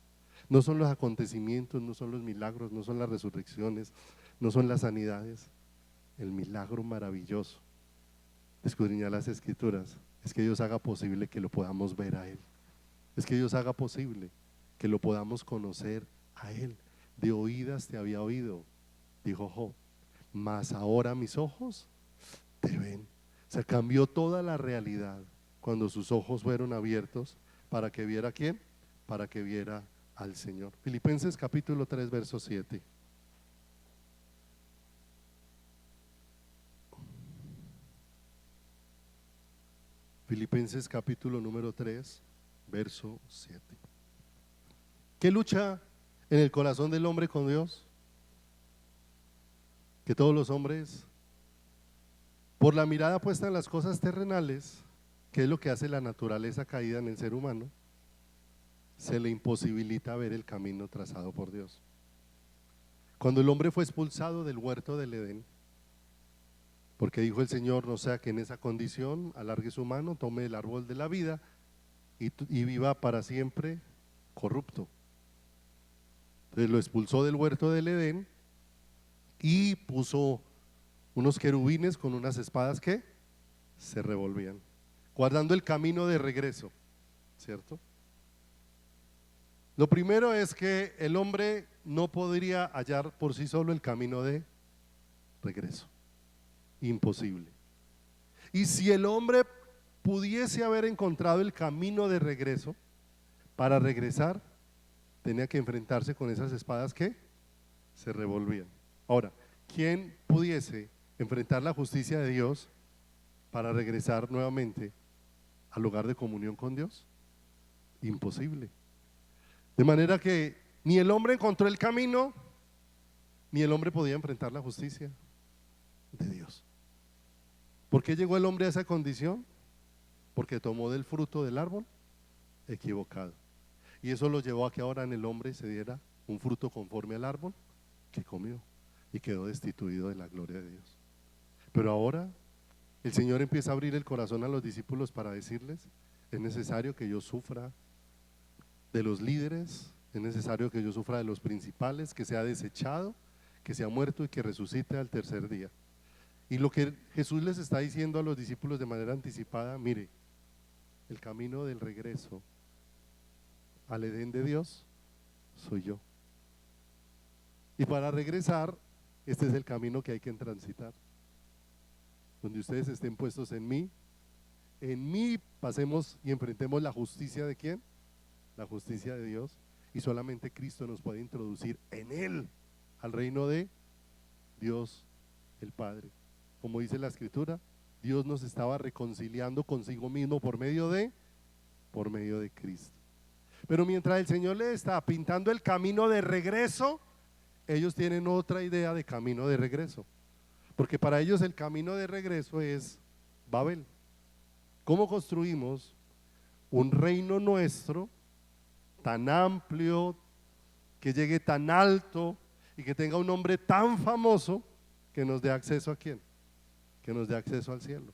no son los acontecimientos, no son los milagros, no son las resurrecciones, no son las sanidades. El milagro maravilloso de escudriñar las escrituras es que Dios haga posible que lo podamos ver a Él, es que Dios haga posible que lo podamos conocer a Él. De oídas te había oído, dijo Job, mas ahora mis ojos te ven. Se cambió toda la realidad cuando sus ojos fueron abiertos para que viera ¿a quién? Para que viera al Señor. Filipenses capítulo 3 verso 7. Filipenses capítulo número 3 verso 7. ¿Qué lucha en el corazón del hombre con Dios? Que todos los hombres, por la mirada puesta en las cosas terrenales, que es lo que hace la naturaleza caída en el ser humano, se le imposibilita ver el camino trazado por Dios. Cuando el hombre fue expulsado del huerto del Edén, porque dijo el Señor, no sea que en esa condición alargue su mano, tome el árbol de la vida y viva para siempre corrupto. Entonces lo expulsó del huerto del Edén y puso unos querubines con unas espadas que se revolvían, guardando el camino de regreso, ¿cierto? Lo primero es que el hombre no podría hallar por sí solo el camino de regreso, imposible. Y si el hombre pudiese haber encontrado el camino de regreso, para regresar tenía que enfrentarse con esas espadas que se revolvían. Ahora, ¿quién pudiese enfrentar la justicia de Dios para regresar nuevamente al lugar de comunión con Dios? Imposible. De manera que ni el hombre encontró el camino, ni el hombre podía enfrentar la justicia de Dios. ¿Por qué llegó el hombre a esa condición? Porque tomó del fruto del árbol equivocado. Y eso lo llevó a que ahora en el hombre se diera un fruto conforme al árbol que comió y quedó destituido de la gloria de Dios. Pero ahora el Señor empieza a abrir el corazón a los discípulos para decirles: es necesario que yo sufra de los líderes, es necesario que yo sufra de los principales, que sea desechado, que sea muerto y que resucite al tercer día. Y lo que Jesús les está diciendo a los discípulos de manera anticipada: mire, el camino del regreso al Edén de Dios soy yo. Y para regresar, este es el camino que hay que transitar. Donde ustedes estén puestos en mí pasemos y enfrentemos la justicia de ¿quién? La justicia de Dios. Y solamente Cristo nos puede introducir en Él al reino de Dios el Padre. Como dice la Escritura, Dios nos estaba reconciliando consigo mismo por medio de Cristo. Pero mientras el Señor le está pintando el camino de regreso, ellos tienen otra idea de camino de regreso. Porque para ellos el camino de regreso es Babel. ¿Cómo construimos un reino nuestro tan amplio, que llegue tan alto y que tenga un nombre tan famoso que nos dé acceso a quién? Que nos dé acceso al cielo?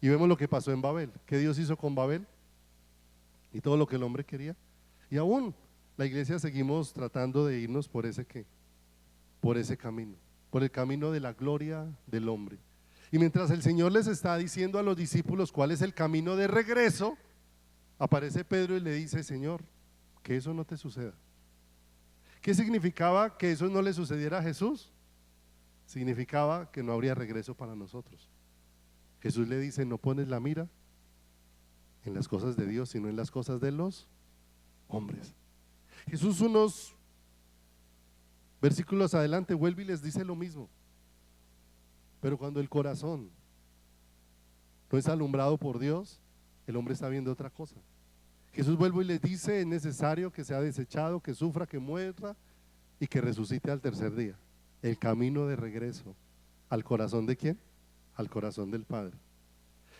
Y vemos lo que pasó en Babel. ¿Qué Dios hizo con Babel? Y todo lo que el hombre quería. Y aún la iglesia seguimos tratando de irnos por ese ¿qué? Por ese camino, por el camino de la gloria del hombre. Y mientras el Señor les está diciendo a los discípulos cuál es el camino de regreso, aparece Pedro y le dice: Señor, que eso no te suceda. ¿Qué significaba que eso no le sucediera a Jesús? Significaba que no habría regreso para nosotros. Jesús le dice: no pones la mira en las cosas de Dios, sino en las cosas de los hombres. Jesús, unos versículos adelante, vuelve y les dice lo mismo. Pero cuando el corazón no es alumbrado por Dios, el hombre está viendo otra cosa. Jesús vuelve y les dice: es necesario que sea desechado, que sufra, que muera y que resucite al tercer día. El camino de regreso al corazón ¿de quién? Al corazón del Padre.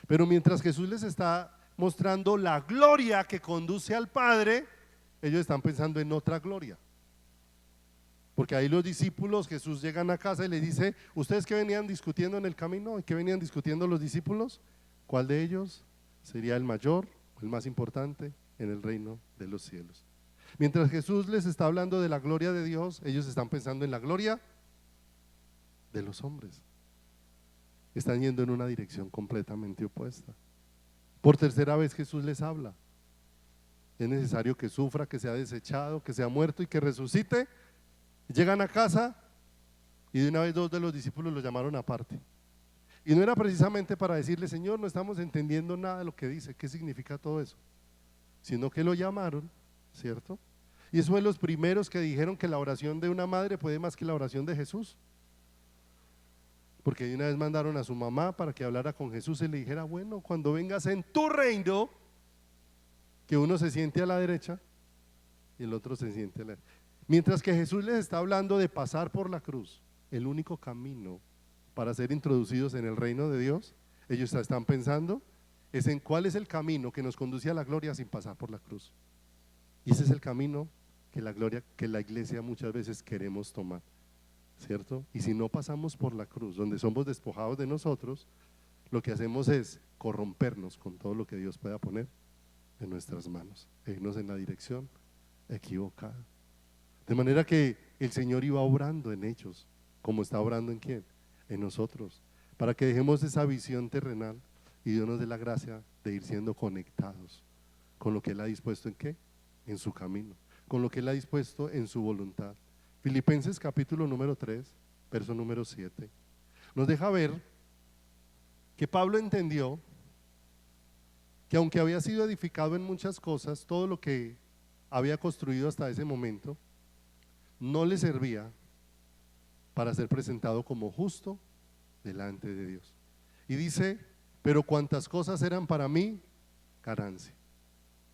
Pero mientras Jesús les está mostrando la gloria que conduce al Padre, ellos están pensando en otra gloria. Porque ahí los discípulos, Jesús llegan a casa y les dice: ¿ustedes qué venían discutiendo en el camino? ¿Y qué venían discutiendo los discípulos? ¿Cuál de ellos sería el mayor, el más importante en el reino de los cielos? Mientras Jesús les está hablando de la gloria de Dios, ellos están pensando en la gloria de los hombres. Están yendo en una dirección completamente opuesta. Por tercera vez Jesús les habla: es necesario que sufra, que sea desechado, que sea muerto y que resucite. Llegan a casa y de una vez dos de los discípulos lo llamaron aparte. Y no era precisamente para decirle: Señor, no estamos entendiendo nada de lo que dice, ¿qué significa todo eso? Sino que lo llamaron, ¿cierto? Y eso fue los primeros que dijeron que la oración de una madre puede más que la oración de Jesús. Porque de una vez mandaron a su mamá para que hablara con Jesús y le dijera: bueno, cuando vengas en tu reino, que uno se siente a la derecha y el otro se siente a la derecha. Mientras que Jesús les está hablando de pasar por la cruz, el único camino para ser introducidos en el reino de Dios, ellos están pensando es en cuál es el camino que nos conduce a la gloria sin pasar por la cruz. Y ese es el camino que la iglesia muchas veces queremos tomar, ¿cierto? Y si no pasamos por la cruz, donde somos despojados de nosotros, lo que hacemos es corrompernos con todo lo que Dios pueda poner en nuestras manos e irnos en la dirección equivocada. De manera que el Señor iba obrando en ellos, como está obrando en quién, en nosotros, para que dejemos esa visión terrenal y Dios nos dé la gracia de ir siendo conectados con lo que Él ha dispuesto en qué, en su camino, con lo que Él ha dispuesto en su voluntad. Filipenses capítulo número 3, verso número 7, nos deja ver que Pablo entendió que aunque había sido edificado en muchas cosas, todo lo que había construido hasta ese momento no le servía para ser presentado como justo delante de Dios. Y dice: pero cuantas cosas eran para mí ganancia.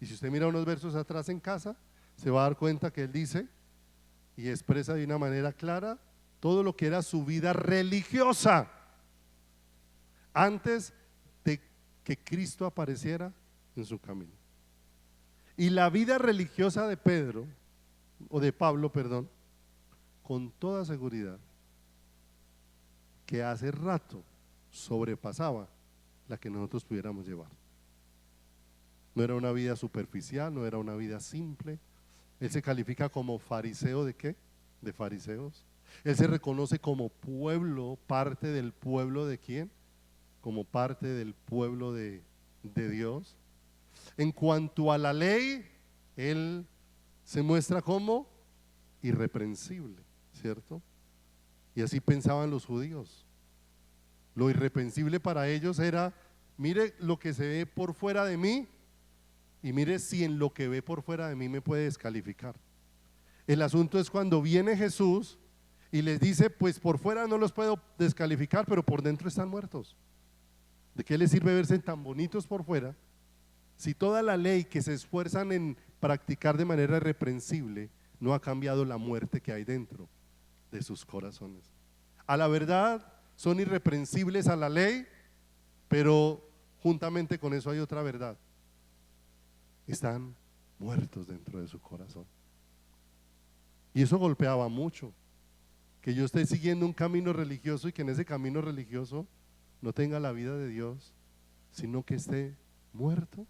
Y si usted mira unos versos atrás en casa, se va a dar cuenta que él dice y expresa de una manera clara todo lo que era su vida religiosa antes de que Cristo apareciera en su camino. Y la vida religiosa de Pedro, o de Pablo, perdón, con toda seguridad, que hace rato sobrepasaba la que nosotros pudiéramos llevar. No era una vida superficial, no era una vida simple. Él se califica como fariseo ¿de qué? De fariseos. Él se reconoce como pueblo, parte del pueblo ¿de quién? Como parte del pueblo de Dios. En cuanto a la ley, él se muestra como irreprensible, ¿cierto? Y así pensaban los judíos. Lo irreprensible para ellos era: mire lo que se ve por fuera de mí y mire si en lo que ve por fuera de mí me puede descalificar. El asunto es cuando viene Jesús y les dice: pues por fuera no los puedo descalificar, pero por dentro están muertos. ¿De qué les sirve verse tan bonitos por fuera si toda la ley que se esfuerzan en practicar de manera irreprensible no ha cambiado la muerte que hay dentro de sus corazones? A la verdad, son irreprensibles a la ley, pero juntamente con eso hay otra verdad: están muertos dentro de su corazón. Y eso golpeaba mucho, que yo esté siguiendo un camino religioso y que en ese camino religioso no tenga la vida de Dios, sino que esté muerto.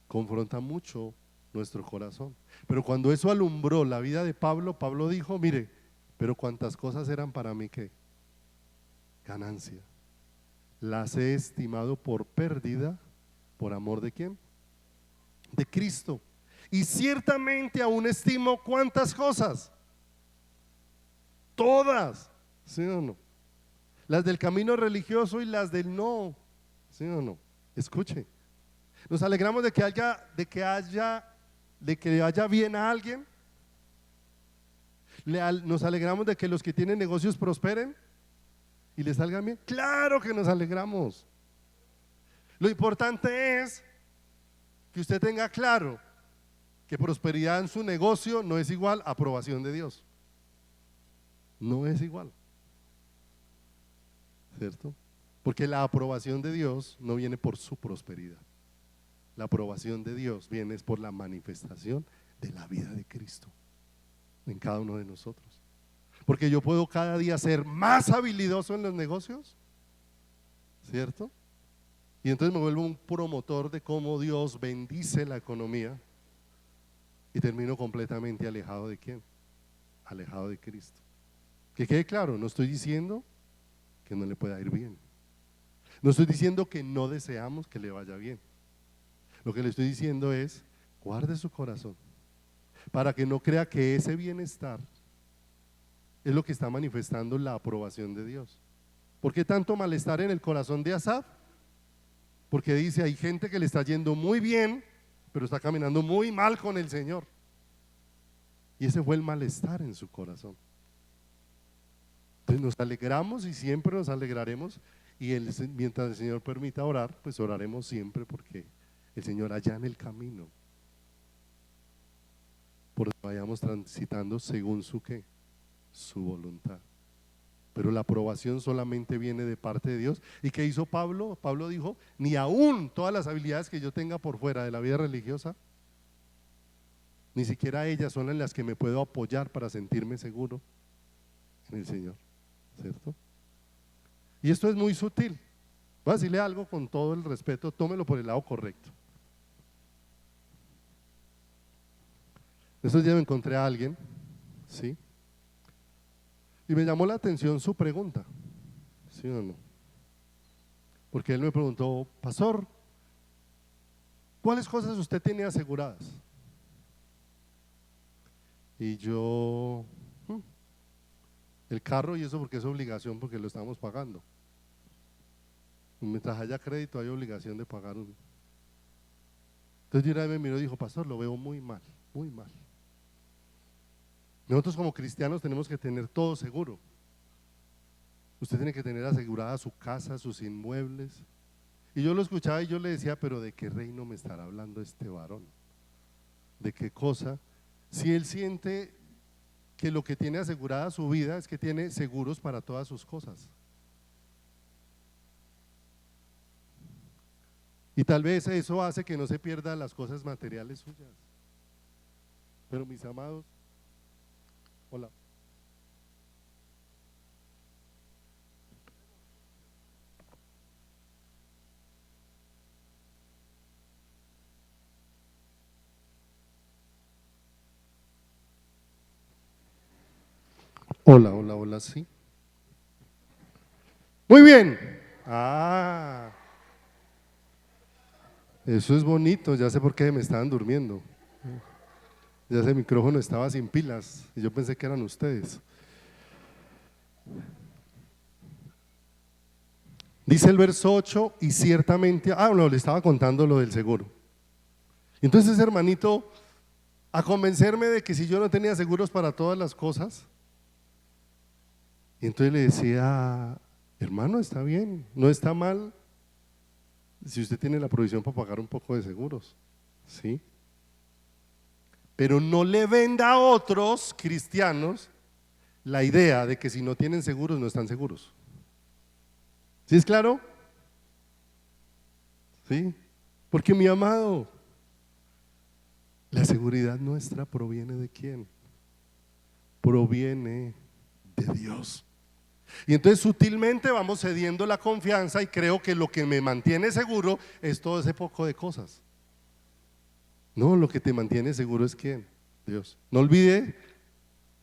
Confronta mucho nuestro corazón. Pero cuando eso alumbró la vida de Pablo, Pablo dijo: mire, pero cuántas cosas eran para mí, ¿qué? Ganancia. Las he estimado por pérdida, ¿por amor de quién? De Cristo. Y ciertamente aún estimo ¿cuántas cosas? Todas, ¿sí o no? Las del camino religioso y las del no, ¿sí o no? Escuche, nos alegramos de que le vaya bien a alguien. Nos alegramos de que los que tienen negocios prosperen y les salgan bien. Claro que nos alegramos. Lo importante es que usted tenga claro que prosperidad en su negocio no es igual a aprobación de Dios. No es igual, ¿cierto? Porque la aprobación de Dios no viene por su prosperidad. La aprobación de Dios viene por la manifestación de la vida de Cristo en cada uno de nosotros. Porque yo puedo cada día ser más habilidoso en los negocios, ¿cierto? Y entonces me vuelvo un promotor de cómo Dios bendice la economía y termino completamente alejado de ¿quién? Alejado de Cristo. Que quede claro, no estoy diciendo que no le pueda ir bien. No estoy diciendo que no deseamos que le vaya bien. Lo que le estoy diciendo es: guarde su corazón para que no crea que ese bienestar es lo que está manifestando la aprobación de Dios. ¿Por qué tanto malestar en el corazón de Asaf? Porque dice: hay gente que le está yendo muy bien, pero está caminando muy mal con el Señor. Y ese fue el malestar en su corazón. Entonces nos alegramos y siempre nos alegraremos, y mientras el Señor permita orar, pues oraremos siempre, porque el Señor allá en el camino, por donde vayamos transitando según su ¿qué? Su voluntad. Pero la aprobación solamente viene de parte de Dios. ¿Y qué hizo Pablo? Pablo dijo: ni aún todas las habilidades que yo tenga por fuera de la vida religiosa, ni siquiera ellas son en las que me puedo apoyar para sentirme seguro en el Señor, ¿cierto? Y esto es muy sutil. Voy a decirle algo con todo el respeto, tómelo por el lado correcto. Estos días me encontré a alguien, ¿sí? Y me llamó la atención su pregunta, ¿sí o no? Porque él me preguntó: pastor, ¿cuáles cosas usted tiene aseguradas? Y yo, el carro, y eso porque es obligación, porque lo estamos pagando. Y mientras haya crédito hay obligación de pagar. Entonces Yura me miró y dijo: pastor, lo veo muy mal, muy mal. Nosotros como cristianos tenemos que tener todo seguro. Usted tiene que tener asegurada su casa, sus inmuebles. Y yo lo escuchaba y yo le decía: pero ¿de qué reino me estará hablando este varón? ¿De qué cosa? Si él siente que lo que tiene asegurada su vida es que tiene seguros para todas sus cosas. Y tal vez eso hace que no se pierdan las cosas materiales suyas. Pero mis amados, hola. Hola, hola, hola, sí. Muy bien. Ah, eso es bonito, ya sé por qué me estaban durmiendo. Ya ese micrófono estaba sin pilas y yo pensé que eran ustedes. Dice el verso 8: y ciertamente, no, le estaba contando lo del seguro. Entonces, hermanito, a convencerme de que si yo no tenía seguros para todas las cosas, y entonces le decía: hermano, está bien, no está mal si usted tiene la provisión para pagar un poco de seguros, ¿sí? Pero no le venda a otros cristianos la idea de que si no tienen seguros no están seguros. ¿Sí es claro? ¿Sí? Porque mi amado, la seguridad nuestra proviene ¿de quién? Proviene de Dios. Y entonces sutilmente vamos cediendo la confianza y creo que lo que me mantiene seguro es todo ese poco de cosas. No, lo que te mantiene seguro es ¿quién? Dios. No olvide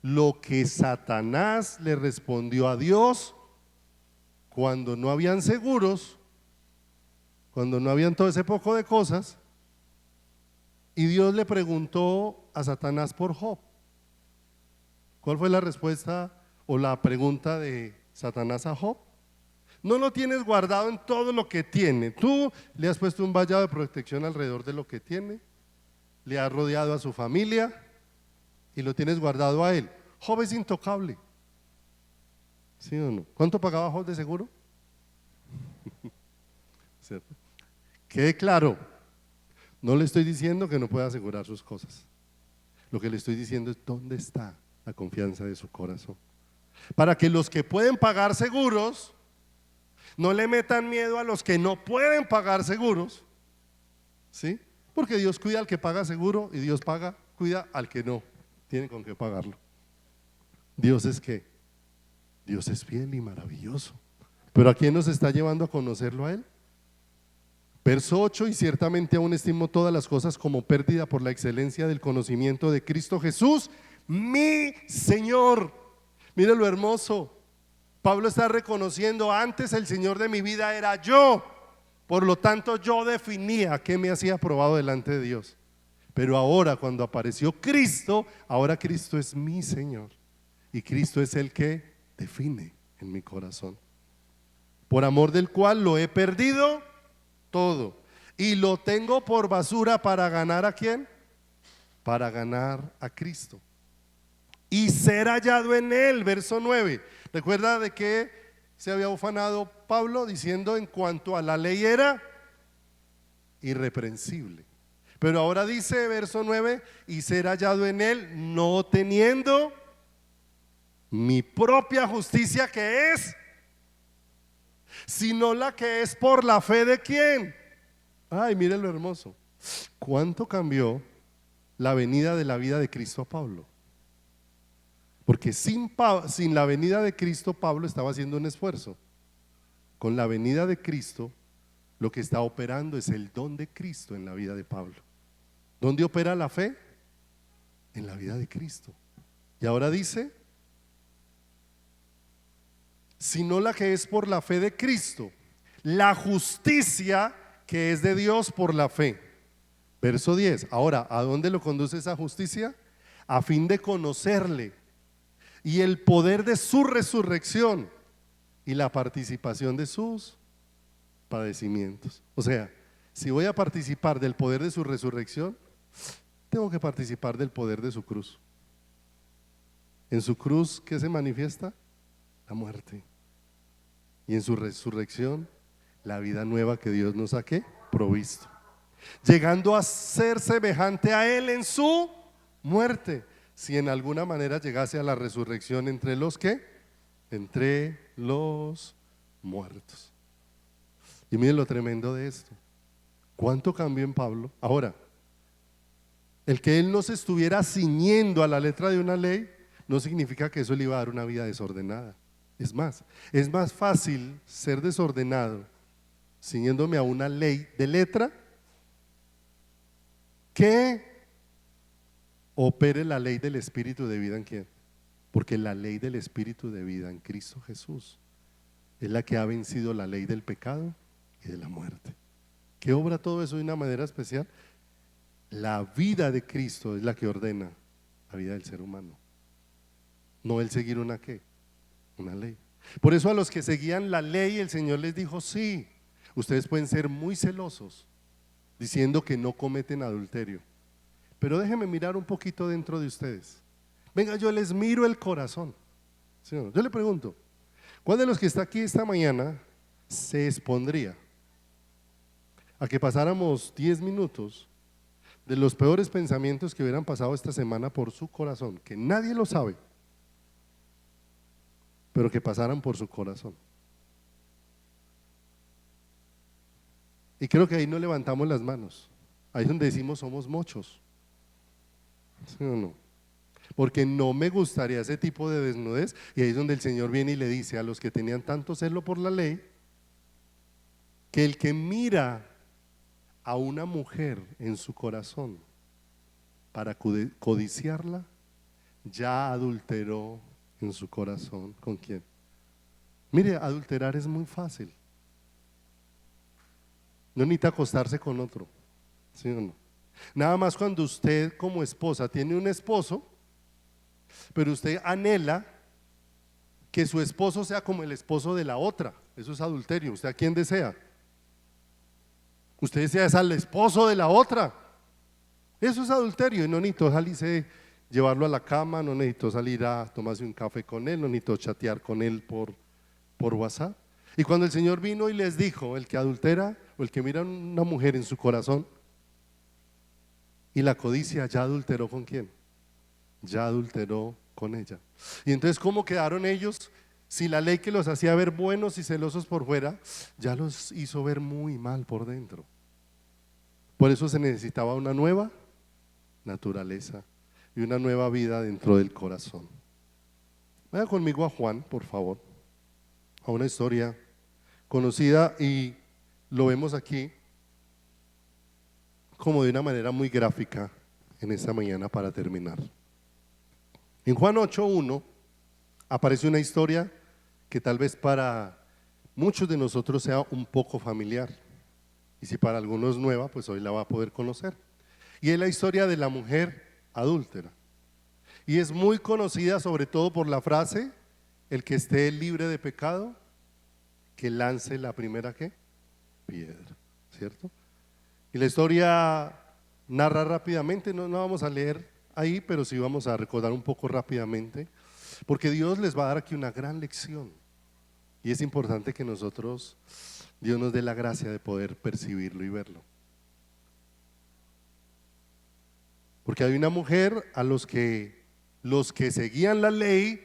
lo que Satanás le respondió a Dios cuando no habían seguros, cuando no habían todo ese poco de cosas, y Dios le preguntó a Satanás por Job. ¿Cuál fue la respuesta o la pregunta de Satanás a Job? No lo tienes guardado en todo lo que tiene. Tú le has puesto un vallado de protección alrededor de lo que tiene, le has rodeado a su familia y lo tienes guardado a él. Job es intocable. ¿Sí o no? ¿Cuánto pagaba Job de seguro? ¿Cierto? Quede claro, no le estoy diciendo que no pueda asegurar sus cosas. Lo que le estoy diciendo es dónde está la confianza de su corazón. Para que los que pueden pagar seguros no le metan miedo a los que no pueden pagar seguros, ¿sí? Porque Dios cuida al que paga seguro y Dios cuida al que no tiene con qué pagarlo. Dios es ¿qué? Dios es fiel y maravilloso. Pero ¿a quién nos está llevando a conocerlo a Él? Verso 8: y ciertamente aún estimo todas las cosas como pérdida por la excelencia del conocimiento de Cristo Jesús, mi Señor. Mire lo hermoso. Pablo está reconociendo, antes el Señor de mi vida era yo, por lo tanto yo definía qué me hacía aprobado delante de Dios. Pero ahora, cuando apareció Cristo, ahora Cristo es mi Señor y Cristo es el que define en mi corazón, por amor del cual lo he perdido todo y lo tengo por basura para ganar ¿a quién? Para ganar a Cristo y ser hallado en Él. Verso 9. ¿Recuerda de qué se había ufanado Pablo? Diciendo en cuanto a la ley era irreprensible. Pero ahora dice verso 9: y ser hallado en Él no teniendo mi propia justicia que es, sino la que es por la fe de ¿quién? Ay, mire lo hermoso. ¿Cuánto cambió la venida de la vida de Cristo a Pablo? Porque sin la venida de Cristo, Pablo estaba haciendo un esfuerzo. Con la venida de Cristo, lo que está operando es el don de Cristo en la vida de Pablo. ¿Dónde opera la fe? En la vida de Cristo. Y ahora dice, sino la que es por la fe de Cristo, la justicia que es de Dios por la fe. Verso 10. Ahora, ¿a dónde lo conduce esa justicia? A fin de conocerle y el poder de su resurrección y la participación de sus padecimientos. O sea, si voy a participar del poder de su resurrección, tengo que participar del poder de su cruz. En su cruz, ¿qué se manifiesta? La muerte. Y en su resurrección, la vida nueva que Dios nos ha ¿qué? Provisto. Llegando a ser semejante a Él en su muerte, si en alguna manera llegase a la resurrección entre los ¿qué? Entre los muertos. Y miren lo tremendo de esto. ¿Cuánto cambió en Pablo? Ahora, el que él no se estuviera ciñendo a la letra de una ley no significa que eso le iba a dar una vida desordenada. Es más fácil ser desordenado ciñéndome a una ley de letra que opere la ley del Espíritu de vida en quién. Porque la ley del Espíritu de vida en Cristo Jesús es la que ha vencido la ley del pecado y de la muerte. ¿Qué obra todo eso de una manera especial? La vida de Cristo es la que ordena la vida del ser humano, no el seguir una ¿qué? Una ley. Por eso a los que seguían la ley el Señor les dijo: sí, ustedes pueden ser muy celosos diciendo que no cometen adulterio, pero déjenme mirar un poquito dentro de ustedes. Venga, yo les miro el corazón. ¿Sí o no? Yo le pregunto, ¿cuál de los que está aquí esta mañana se expondría a que pasáramos 10 minutos de los peores pensamientos que hubieran pasado esta semana por su corazón, que nadie lo sabe, pero que pasaran por su corazón. Y creo que ahí no levantamos las manos, ahí es donde decimos somos mochos, ¿sí o no? Porque no me gustaría ese tipo de desnudez, y ahí es donde el Señor viene y le dice a los que tenían tanto celo por la ley, que el que mira a una mujer en su corazón para codiciarla, ya adulteró en su corazón. ¿Con quién? Mire, adulterar es muy fácil. No necesita acostarse con otro, ¿sí o no? Nada más cuando usted como esposa tiene un esposo, pero usted anhela que su esposo sea como el esposo de la otra. Eso es adulterio. ¿Usted a quién desea? Usted desea es al esposo de la otra. Eso es adulterio, y no necesito salirse, llevarlo a la cama, no necesito salir a tomarse un café con él, no necesito chatear con él por WhatsApp. Y cuando el Señor vino y les dijo, el que adultera o el que mira a una mujer en su corazón y la codicia, ya adulteró ¿con quién? Ya adulteró con ella. Y entonces, ¿cómo quedaron ellos? Si la ley que los hacía ver buenos y celosos por fuera, ya los hizo ver muy mal por dentro. Por eso se necesitaba una nueva naturaleza y una nueva vida dentro del corazón. Vaya conmigo a Juan, por favor, a una historia conocida, y lo vemos aquí como de una manera muy gráfica en esta mañana para terminar. En Juan 8:1 aparece una historia que tal vez para muchos de nosotros sea un poco familiar, y si para algunos es nueva, pues hoy la va a poder conocer. Y es la historia de la mujer adúltera, y es muy conocida sobre todo por la frase: el que esté libre de pecado, que lance la primera ¿qué? Piedra, ¿cierto? Y la historia narra rápidamente, no vamos a leer ahí, pero sí vamos a recordar un poco rápidamente, porque Dios les va a dar aquí una gran lección, y es importante que nosotros, Dios nos dé la gracia de poder percibirlo y verlo. Porque hay una mujer a los que seguían la ley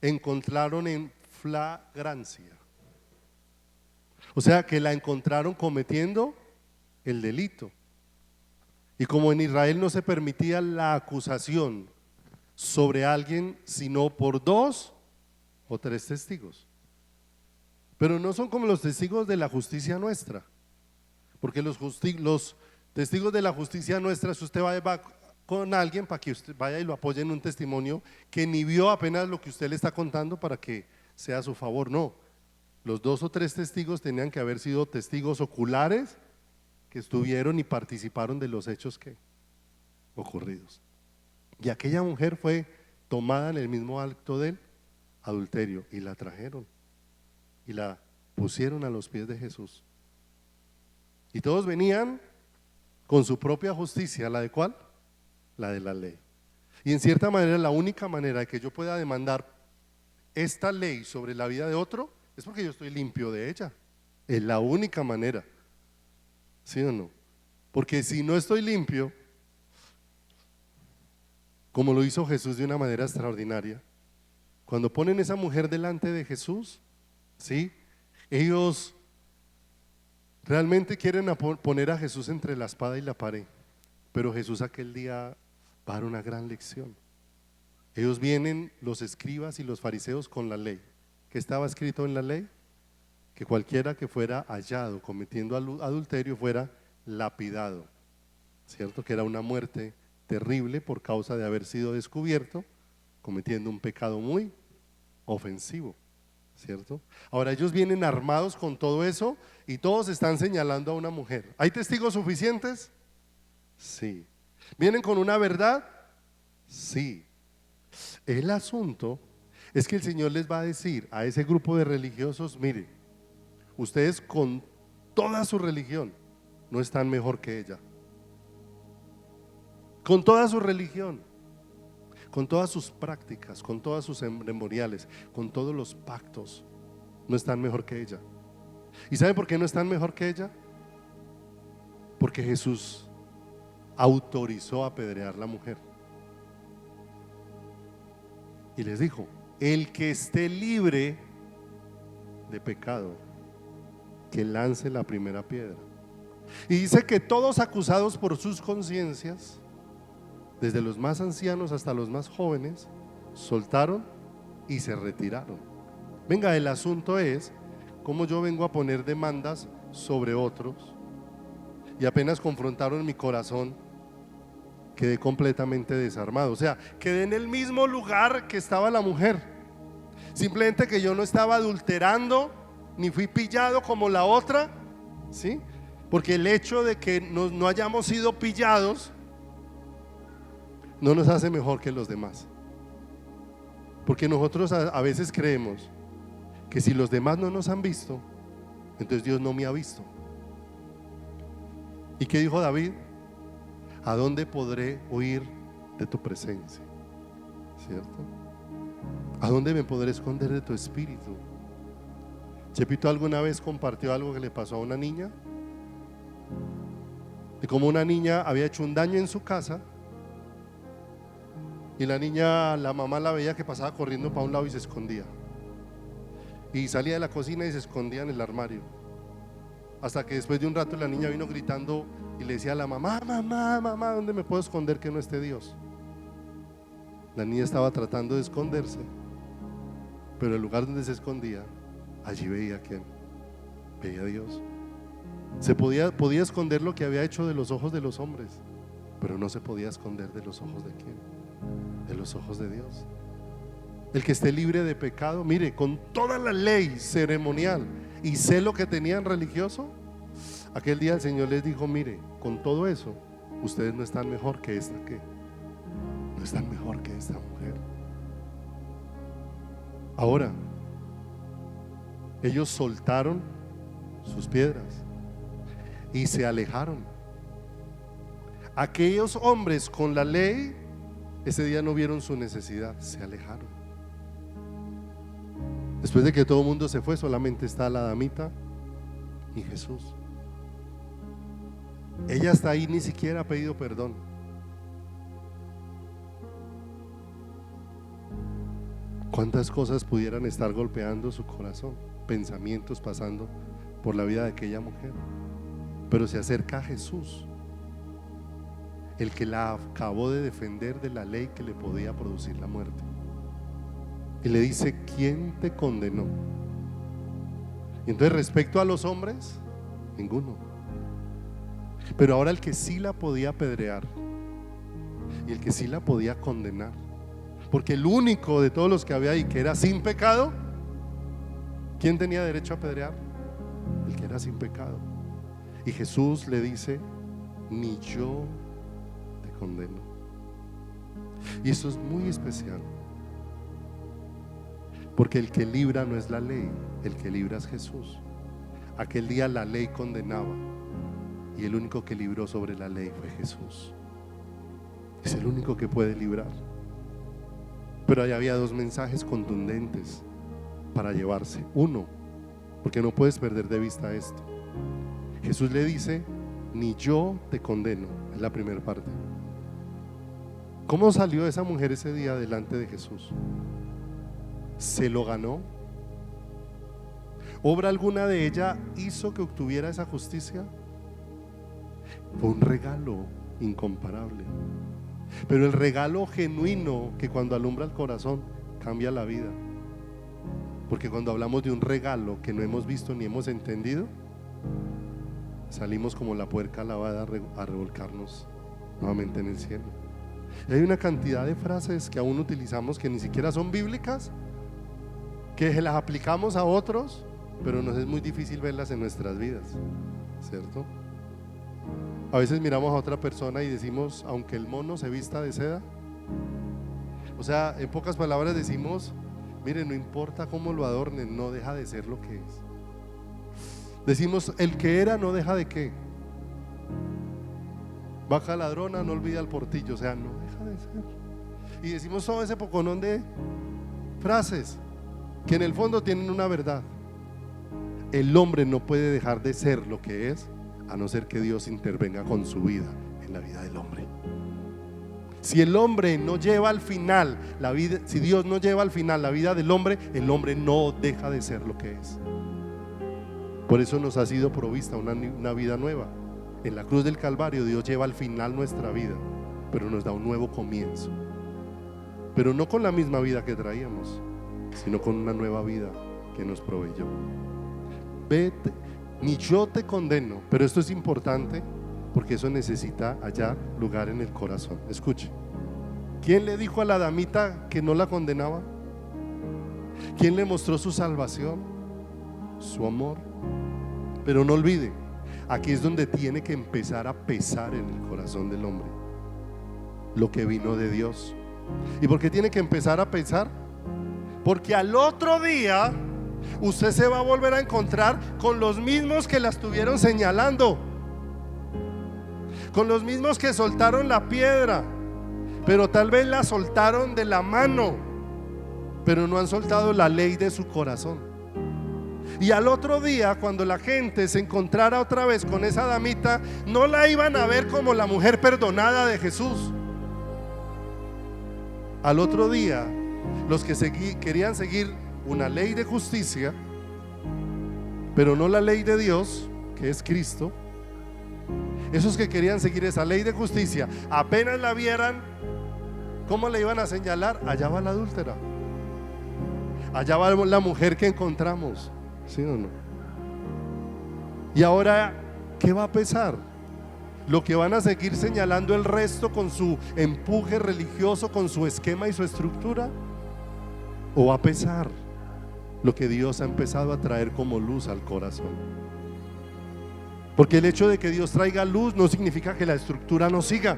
encontraron en flagrancia, o sea que la encontraron cometiendo el delito. Y como en Israel no se permitía la acusación sobre alguien sino por 2 o 3 testigos, pero no son como los testigos de la justicia nuestra, porque los testigos de la justicia nuestra, si usted va con alguien para que usted vaya y lo apoye en un testimonio que ni vio apenas lo que usted le está contando para que sea a su favor, no. Los 2 o 3 testigos tenían que haber sido testigos oculares que estuvieron y participaron de los hechos que ocurridos. Y aquella mujer fue tomada en el mismo acto del adulterio, y la trajeron y la pusieron a los pies de Jesús. Y todos venían con su propia justicia, ¿la de cuál? La de la ley. Y en cierta manera, la única manera de que yo pueda demandar esta ley sobre la vida de otro es porque yo estoy limpio de ella. Es la única manera, ¿sí o no? Porque si no estoy limpio, como lo hizo Jesús de una manera extraordinaria, cuando ponen esa mujer delante de Jesús, ¿sí? Ellos realmente quieren poner a Jesús entre la espada y la pared, pero Jesús aquel día va a dar una gran lección. Ellos vienen, los escribas y los fariseos, con la ley. ¿Qué estaba escrito en la ley? Que cualquiera que fuera hallado cometiendo adulterio fuera lapidado, ¿cierto? Que era una muerte terrible por causa de haber sido descubierto cometiendo un pecado muy ofensivo, ¿cierto? Ahora ellos vienen armados con todo eso y todos están señalando a una mujer. ¿Hay testigos suficientes? Sí. ¿Vienen con una verdad? Sí. El asunto es que el Señor les va a decir a ese grupo de religiosos: mire, ustedes con toda su religión no están mejor que ella. Con toda su religión, con todas sus prácticas, con todas sus memoriales, con todos los pactos, no están mejor que ella. ¿Y saben por qué no están mejor que ella? Porque Jesús autorizó a apedrear a la mujer y les dijo: el que esté libre de pecado, que lance la primera piedra. Y dice que todos acusados por sus conciencias, desde los más ancianos hasta los más jóvenes, soltaron y se retiraron. Venga, el asunto es cómo yo vengo a poner demandas sobre otros, y apenas confrontaron mi corazón, quedé completamente desarmado. O sea, quedé en el mismo lugar que estaba la mujer, simplemente que yo no estaba adulterando ni fui pillado como la otra, ¿sí? Porque el hecho de que no hayamos sido pillados no nos hace mejor que los demás. Porque nosotros a veces creemos que si los demás no nos han visto, entonces Dios no me ha visto. ¿Y qué dijo David? ¿A dónde podré huir de tu presencia? ¿Cierto? ¿A dónde me podré esconder de tu espíritu? Chepito alguna vez compartió algo que le pasó a una niña, de cómo una niña había hecho un daño en su casa, y la niña, la mamá la veía que pasaba corriendo para un lado y se escondía, y salía de la cocina y se escondía en el armario, hasta que después de un rato la niña vino gritando y le decía a la mamá: mamá, mamá, ¿dónde me puedo esconder que no esté Dios? La niña estaba tratando de esconderse, pero el lugar donde se escondía, allí veía quién, veía a Dios. Se podía esconder lo que había hecho de los ojos de los hombres, pero no se podía esconder de los ojos de quién, de los ojos de Dios. El que esté libre de pecado, mire, con toda la ley ceremonial y celo que tenían religioso, aquel día el Señor les dijo: mire, con todo eso, ustedes no están mejor que esta, ¿qué? No están mejor que esta mujer. Ahora, ellos soltaron sus piedras y se alejaron. Aquellos hombres con la ley ese día no vieron su necesidad, se alejaron. Después de que todo el mundo se fue, solamente está la damita y Jesús. Ella hasta ahí ni siquiera ha pedido perdón. ¿Cuántas cosas pudieran estar golpeando su corazón? Pensamientos pasando por la vida de aquella mujer. Pero se acerca a Jesús, el que la acabó de defender de la ley que le podía producir la muerte, y le dice: ¿quién te condenó? Y entonces, respecto a los hombres, ninguno. Pero ahora el que sí la podía apedrear y el que sí la podía condenar, porque el único de todos los que había ahí que era sin pecado, ¿quién tenía derecho a apedrear? El que era sin pecado. Y Jesús le dice: ni yo te condeno. Y eso es muy especial, porque el que libra no es la ley, el que libra es Jesús. Aquel día la ley condenaba, y el único que libró sobre la ley fue Jesús. Es el único que puede librar. Pero ahí había dos mensajes contundentes para llevarse. Uno, porque no puedes perder de vista esto. Jesús le dice: ni yo te condeno, es la primera parte. ¿Cómo salió esa mujer ese día delante de Jesús? ¿Se lo ganó? ¿Obra alguna de ella hizo que obtuviera esa justicia? Fue un regalo incomparable, pero el regalo genuino que cuando alumbra el corazón cambia la vida. Porque cuando hablamos de un regalo que no hemos visto ni hemos entendido, salimos como la puerca lavada a revolcarnos nuevamente en el cielo. Y hay una cantidad de frases que aún utilizamos que ni siquiera son bíblicas, que las aplicamos a otros, pero nos es muy difícil verlas en nuestras vidas, ¿cierto? A veces miramos a otra persona y decimos: aunque el mono se vista de seda. O sea, en pocas palabras decimos: mire, no importa cómo lo adornen, no deja de ser lo que es. Decimos: el que era no deja de qué. Vaca ladrona no olvida el portillo. O sea, no deja de ser. Y decimos todo ese poconón de frases que en el fondo tienen una verdad. El hombre no puede dejar de ser lo que es, a no ser que Dios intervenga con su vida en la vida del hombre. Si el hombre no lleva al final la vida, si Dios no lleva al final la vida del hombre, el hombre no deja de ser lo que es. Por eso nos ha sido provista una vida nueva. En la cruz del Calvario Dios lleva al final nuestra vida, pero nos da un nuevo comienzo. Pero no con la misma vida que traíamos, sino con una nueva vida que nos proveyó. Vete, ni yo te condeno, pero esto es importante porque eso necesita hallar lugar en el corazón. Escuche, ¿quién le dijo a la damita que no la condenaba? ¿Quién le mostró su salvación? Su amor. Pero no olvide, aquí es donde tiene que empezar a pesar en el corazón del hombre lo que vino de Dios. ¿Y por qué tiene que empezar a pesar? Porque al otro día usted se va a volver a encontrar con los mismos que la estuvieron señalando, con los mismos que soltaron la piedra, pero tal vez la soltaron de la mano, pero no han soltado la ley de su corazón. Y al otro día, cuando la gente se encontrara otra vez con esa damita, no la iban a ver como la mujer perdonada de Jesús. Al otro día, los que querían seguir una ley de justicia, pero no la ley de Dios, que es Cristo, esos que querían seguir esa ley de justicia, apenas la vieran, ¿cómo le iban a señalar? Allá va la adúltera, allá va la mujer que encontramos, ¿sí o no? Y ahora, ¿qué va a pesar? Lo que van a seguir señalando el resto con su empuje religioso, con su esquema y su estructura, ¿o va a pesar lo que Dios ha empezado a traer como luz al corazón? Porque el hecho de que Dios traiga luz no significa que la estructura no siga,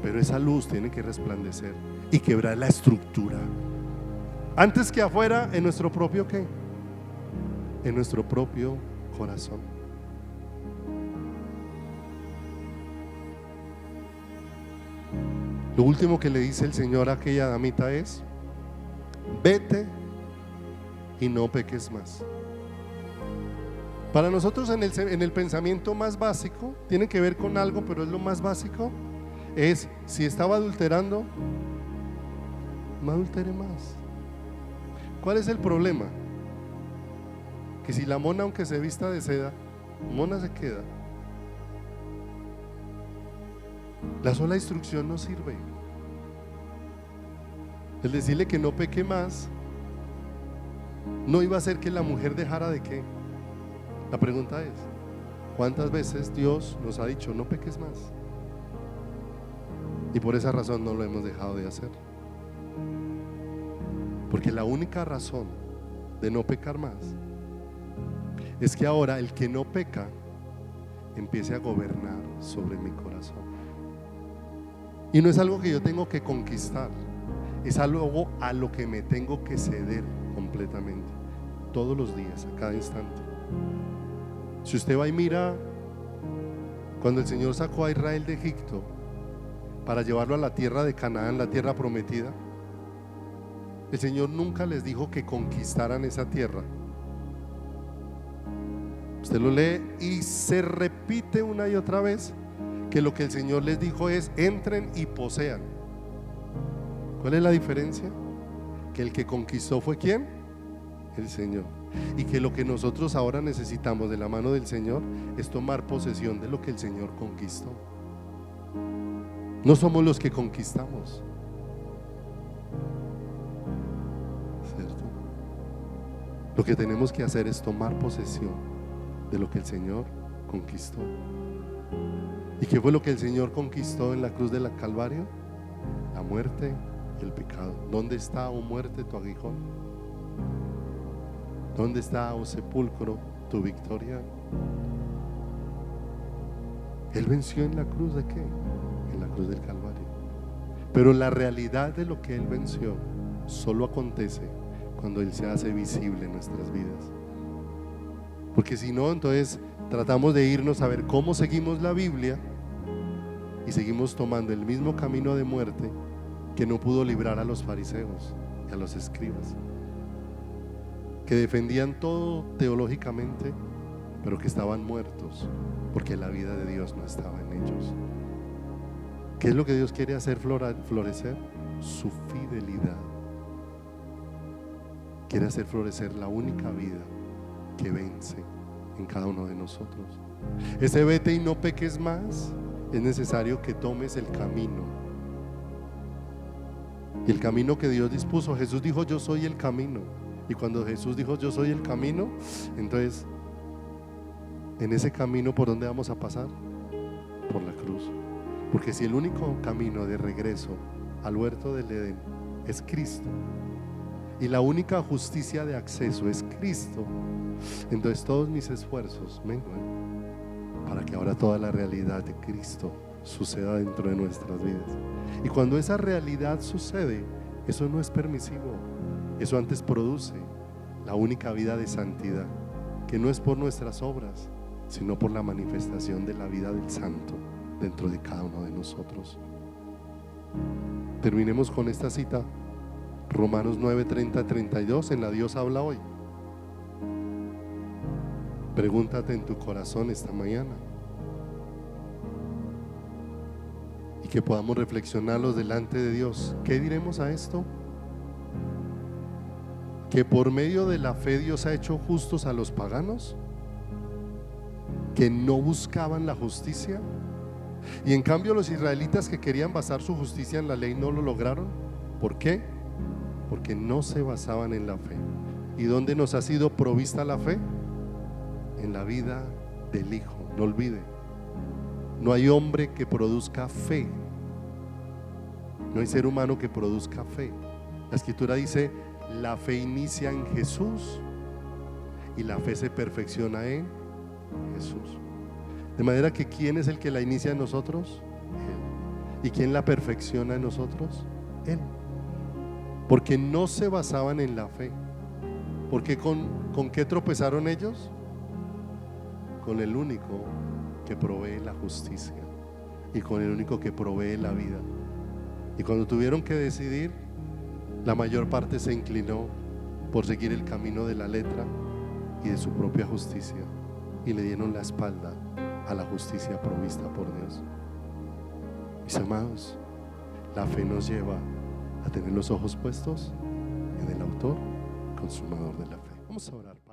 pero esa luz tiene que resplandecer y quebrar la estructura antes que afuera, en nuestro propio ¿qué? En nuestro propio corazón. Lo último que le dice el Señor a aquella damita es: vete y no peques más. Para nosotros en el pensamiento más básico, tiene que ver con algo, pero es lo más básico, es si estaba adulterando, no adultere más. ¿Cuál es el problema? Que si la mona, aunque se vista de seda, mona se queda. La sola instrucción no sirve. El decirle que no peque más no iba a hacer que la mujer dejara de qué. La pregunta es: ¿cuántas veces Dios nos ha dicho no peques más? Y por esa razón no lo hemos dejado de hacer. Porque la única razón de no pecar más es que ahora el que no peca empiece a gobernar sobre mi corazón. Y no es algo que yo tengo que conquistar, es algo a lo que me tengo que ceder completamente, todos los días, a cada instante. Si usted va y mira, cuando el Señor sacó a Israel de Egipto para llevarlo a la tierra de Canaán, la tierra prometida, el Señor nunca les dijo que conquistaran esa tierra. Usted lo lee y se repite una y otra vez que lo que el Señor les dijo es: entren y posean. ¿Cuál es la diferencia? Que el que conquistó fue ¿quién? El Señor. Y que lo que nosotros ahora necesitamos de la mano del Señor es tomar posesión de lo que el Señor conquistó. No somos los que conquistamos, ¿cierto? Lo que tenemos que hacer es tomar posesión de lo que el Señor conquistó. ¿Y qué fue lo que el Señor conquistó en la cruz del Calvario? La muerte y el pecado. ¿Dónde está, oh muerte, tu aguijón? ¿Dónde está, oh sepulcro, tu victoria? Él venció en la cruz ¿de qué? En la cruz del Calvario. Pero la realidad de lo que Él venció solo acontece cuando Él se hace visible en nuestras vidas. Porque si no, entonces tratamos de irnos a ver cómo seguimos la Biblia y seguimos tomando el mismo camino de muerte que no pudo librar a los fariseos y a los escribas, que defendían todo teológicamente, pero que estaban muertos porque la vida de Dios no estaba en ellos. ¿Qué es lo que Dios quiere hacer florecer? Su fidelidad. Quiere hacer florecer la única vida que vence en cada uno de nosotros. Ese vete y no peques más, es necesario que tomes el camino. Y el camino que Dios dispuso, Jesús dijo: yo soy el camino. Y cuando Jesús dijo: yo soy el camino, entonces en ese camino, ¿por dónde vamos a pasar? Por la cruz. Porque si el único camino de regreso al huerto del Edén es Cristo, y la única justicia de acceso es Cristo, entonces todos mis esfuerzos menguan para que ahora toda la realidad de Cristo suceda dentro de nuestras vidas. Y cuando esa realidad sucede, eso no es permisivo, eso antes produce la única vida de santidad, que no es por nuestras obras, sino por la manifestación de la vida del Santo dentro de cada uno de nosotros. Terminemos con esta cita, Romanos 9:30-32, en la Dios habla hoy. Pregúntate en tu corazón esta mañana, y que podamos reflexionarlos delante de Dios. ¿Qué diremos a esto? ¿Que por medio de la fe Dios ha hecho justos a los paganos, que no buscaban la justicia? Y en cambio los israelitas, que querían basar su justicia en la ley, no lo lograron. ¿Por qué? Porque no se basaban en la fe. ¿Y dónde nos ha sido provista la fe? En la vida del Hijo. No olvide, no hay hombre que produzca fe, no hay ser humano que produzca fe. La Escritura dice: la fe inicia en Jesús y la fe se perfecciona en Jesús. De manera que ¿quién es el que la inicia en nosotros? Él. ¿Y quién la perfecciona en nosotros? Él. Porque no se basaban en la fe. Porque ¿con qué tropezaron ellos? Con el único que provee la justicia y con el único que provee la vida. Y cuando tuvieron que decidir, la mayor parte se inclinó por seguir el camino de la letra y de su propia justicia, y le dieron la espalda a la justicia provista por Dios. Mis amados, la fe nos lleva a tener los ojos puestos en el autor consumador de la fe. Vamos a orar.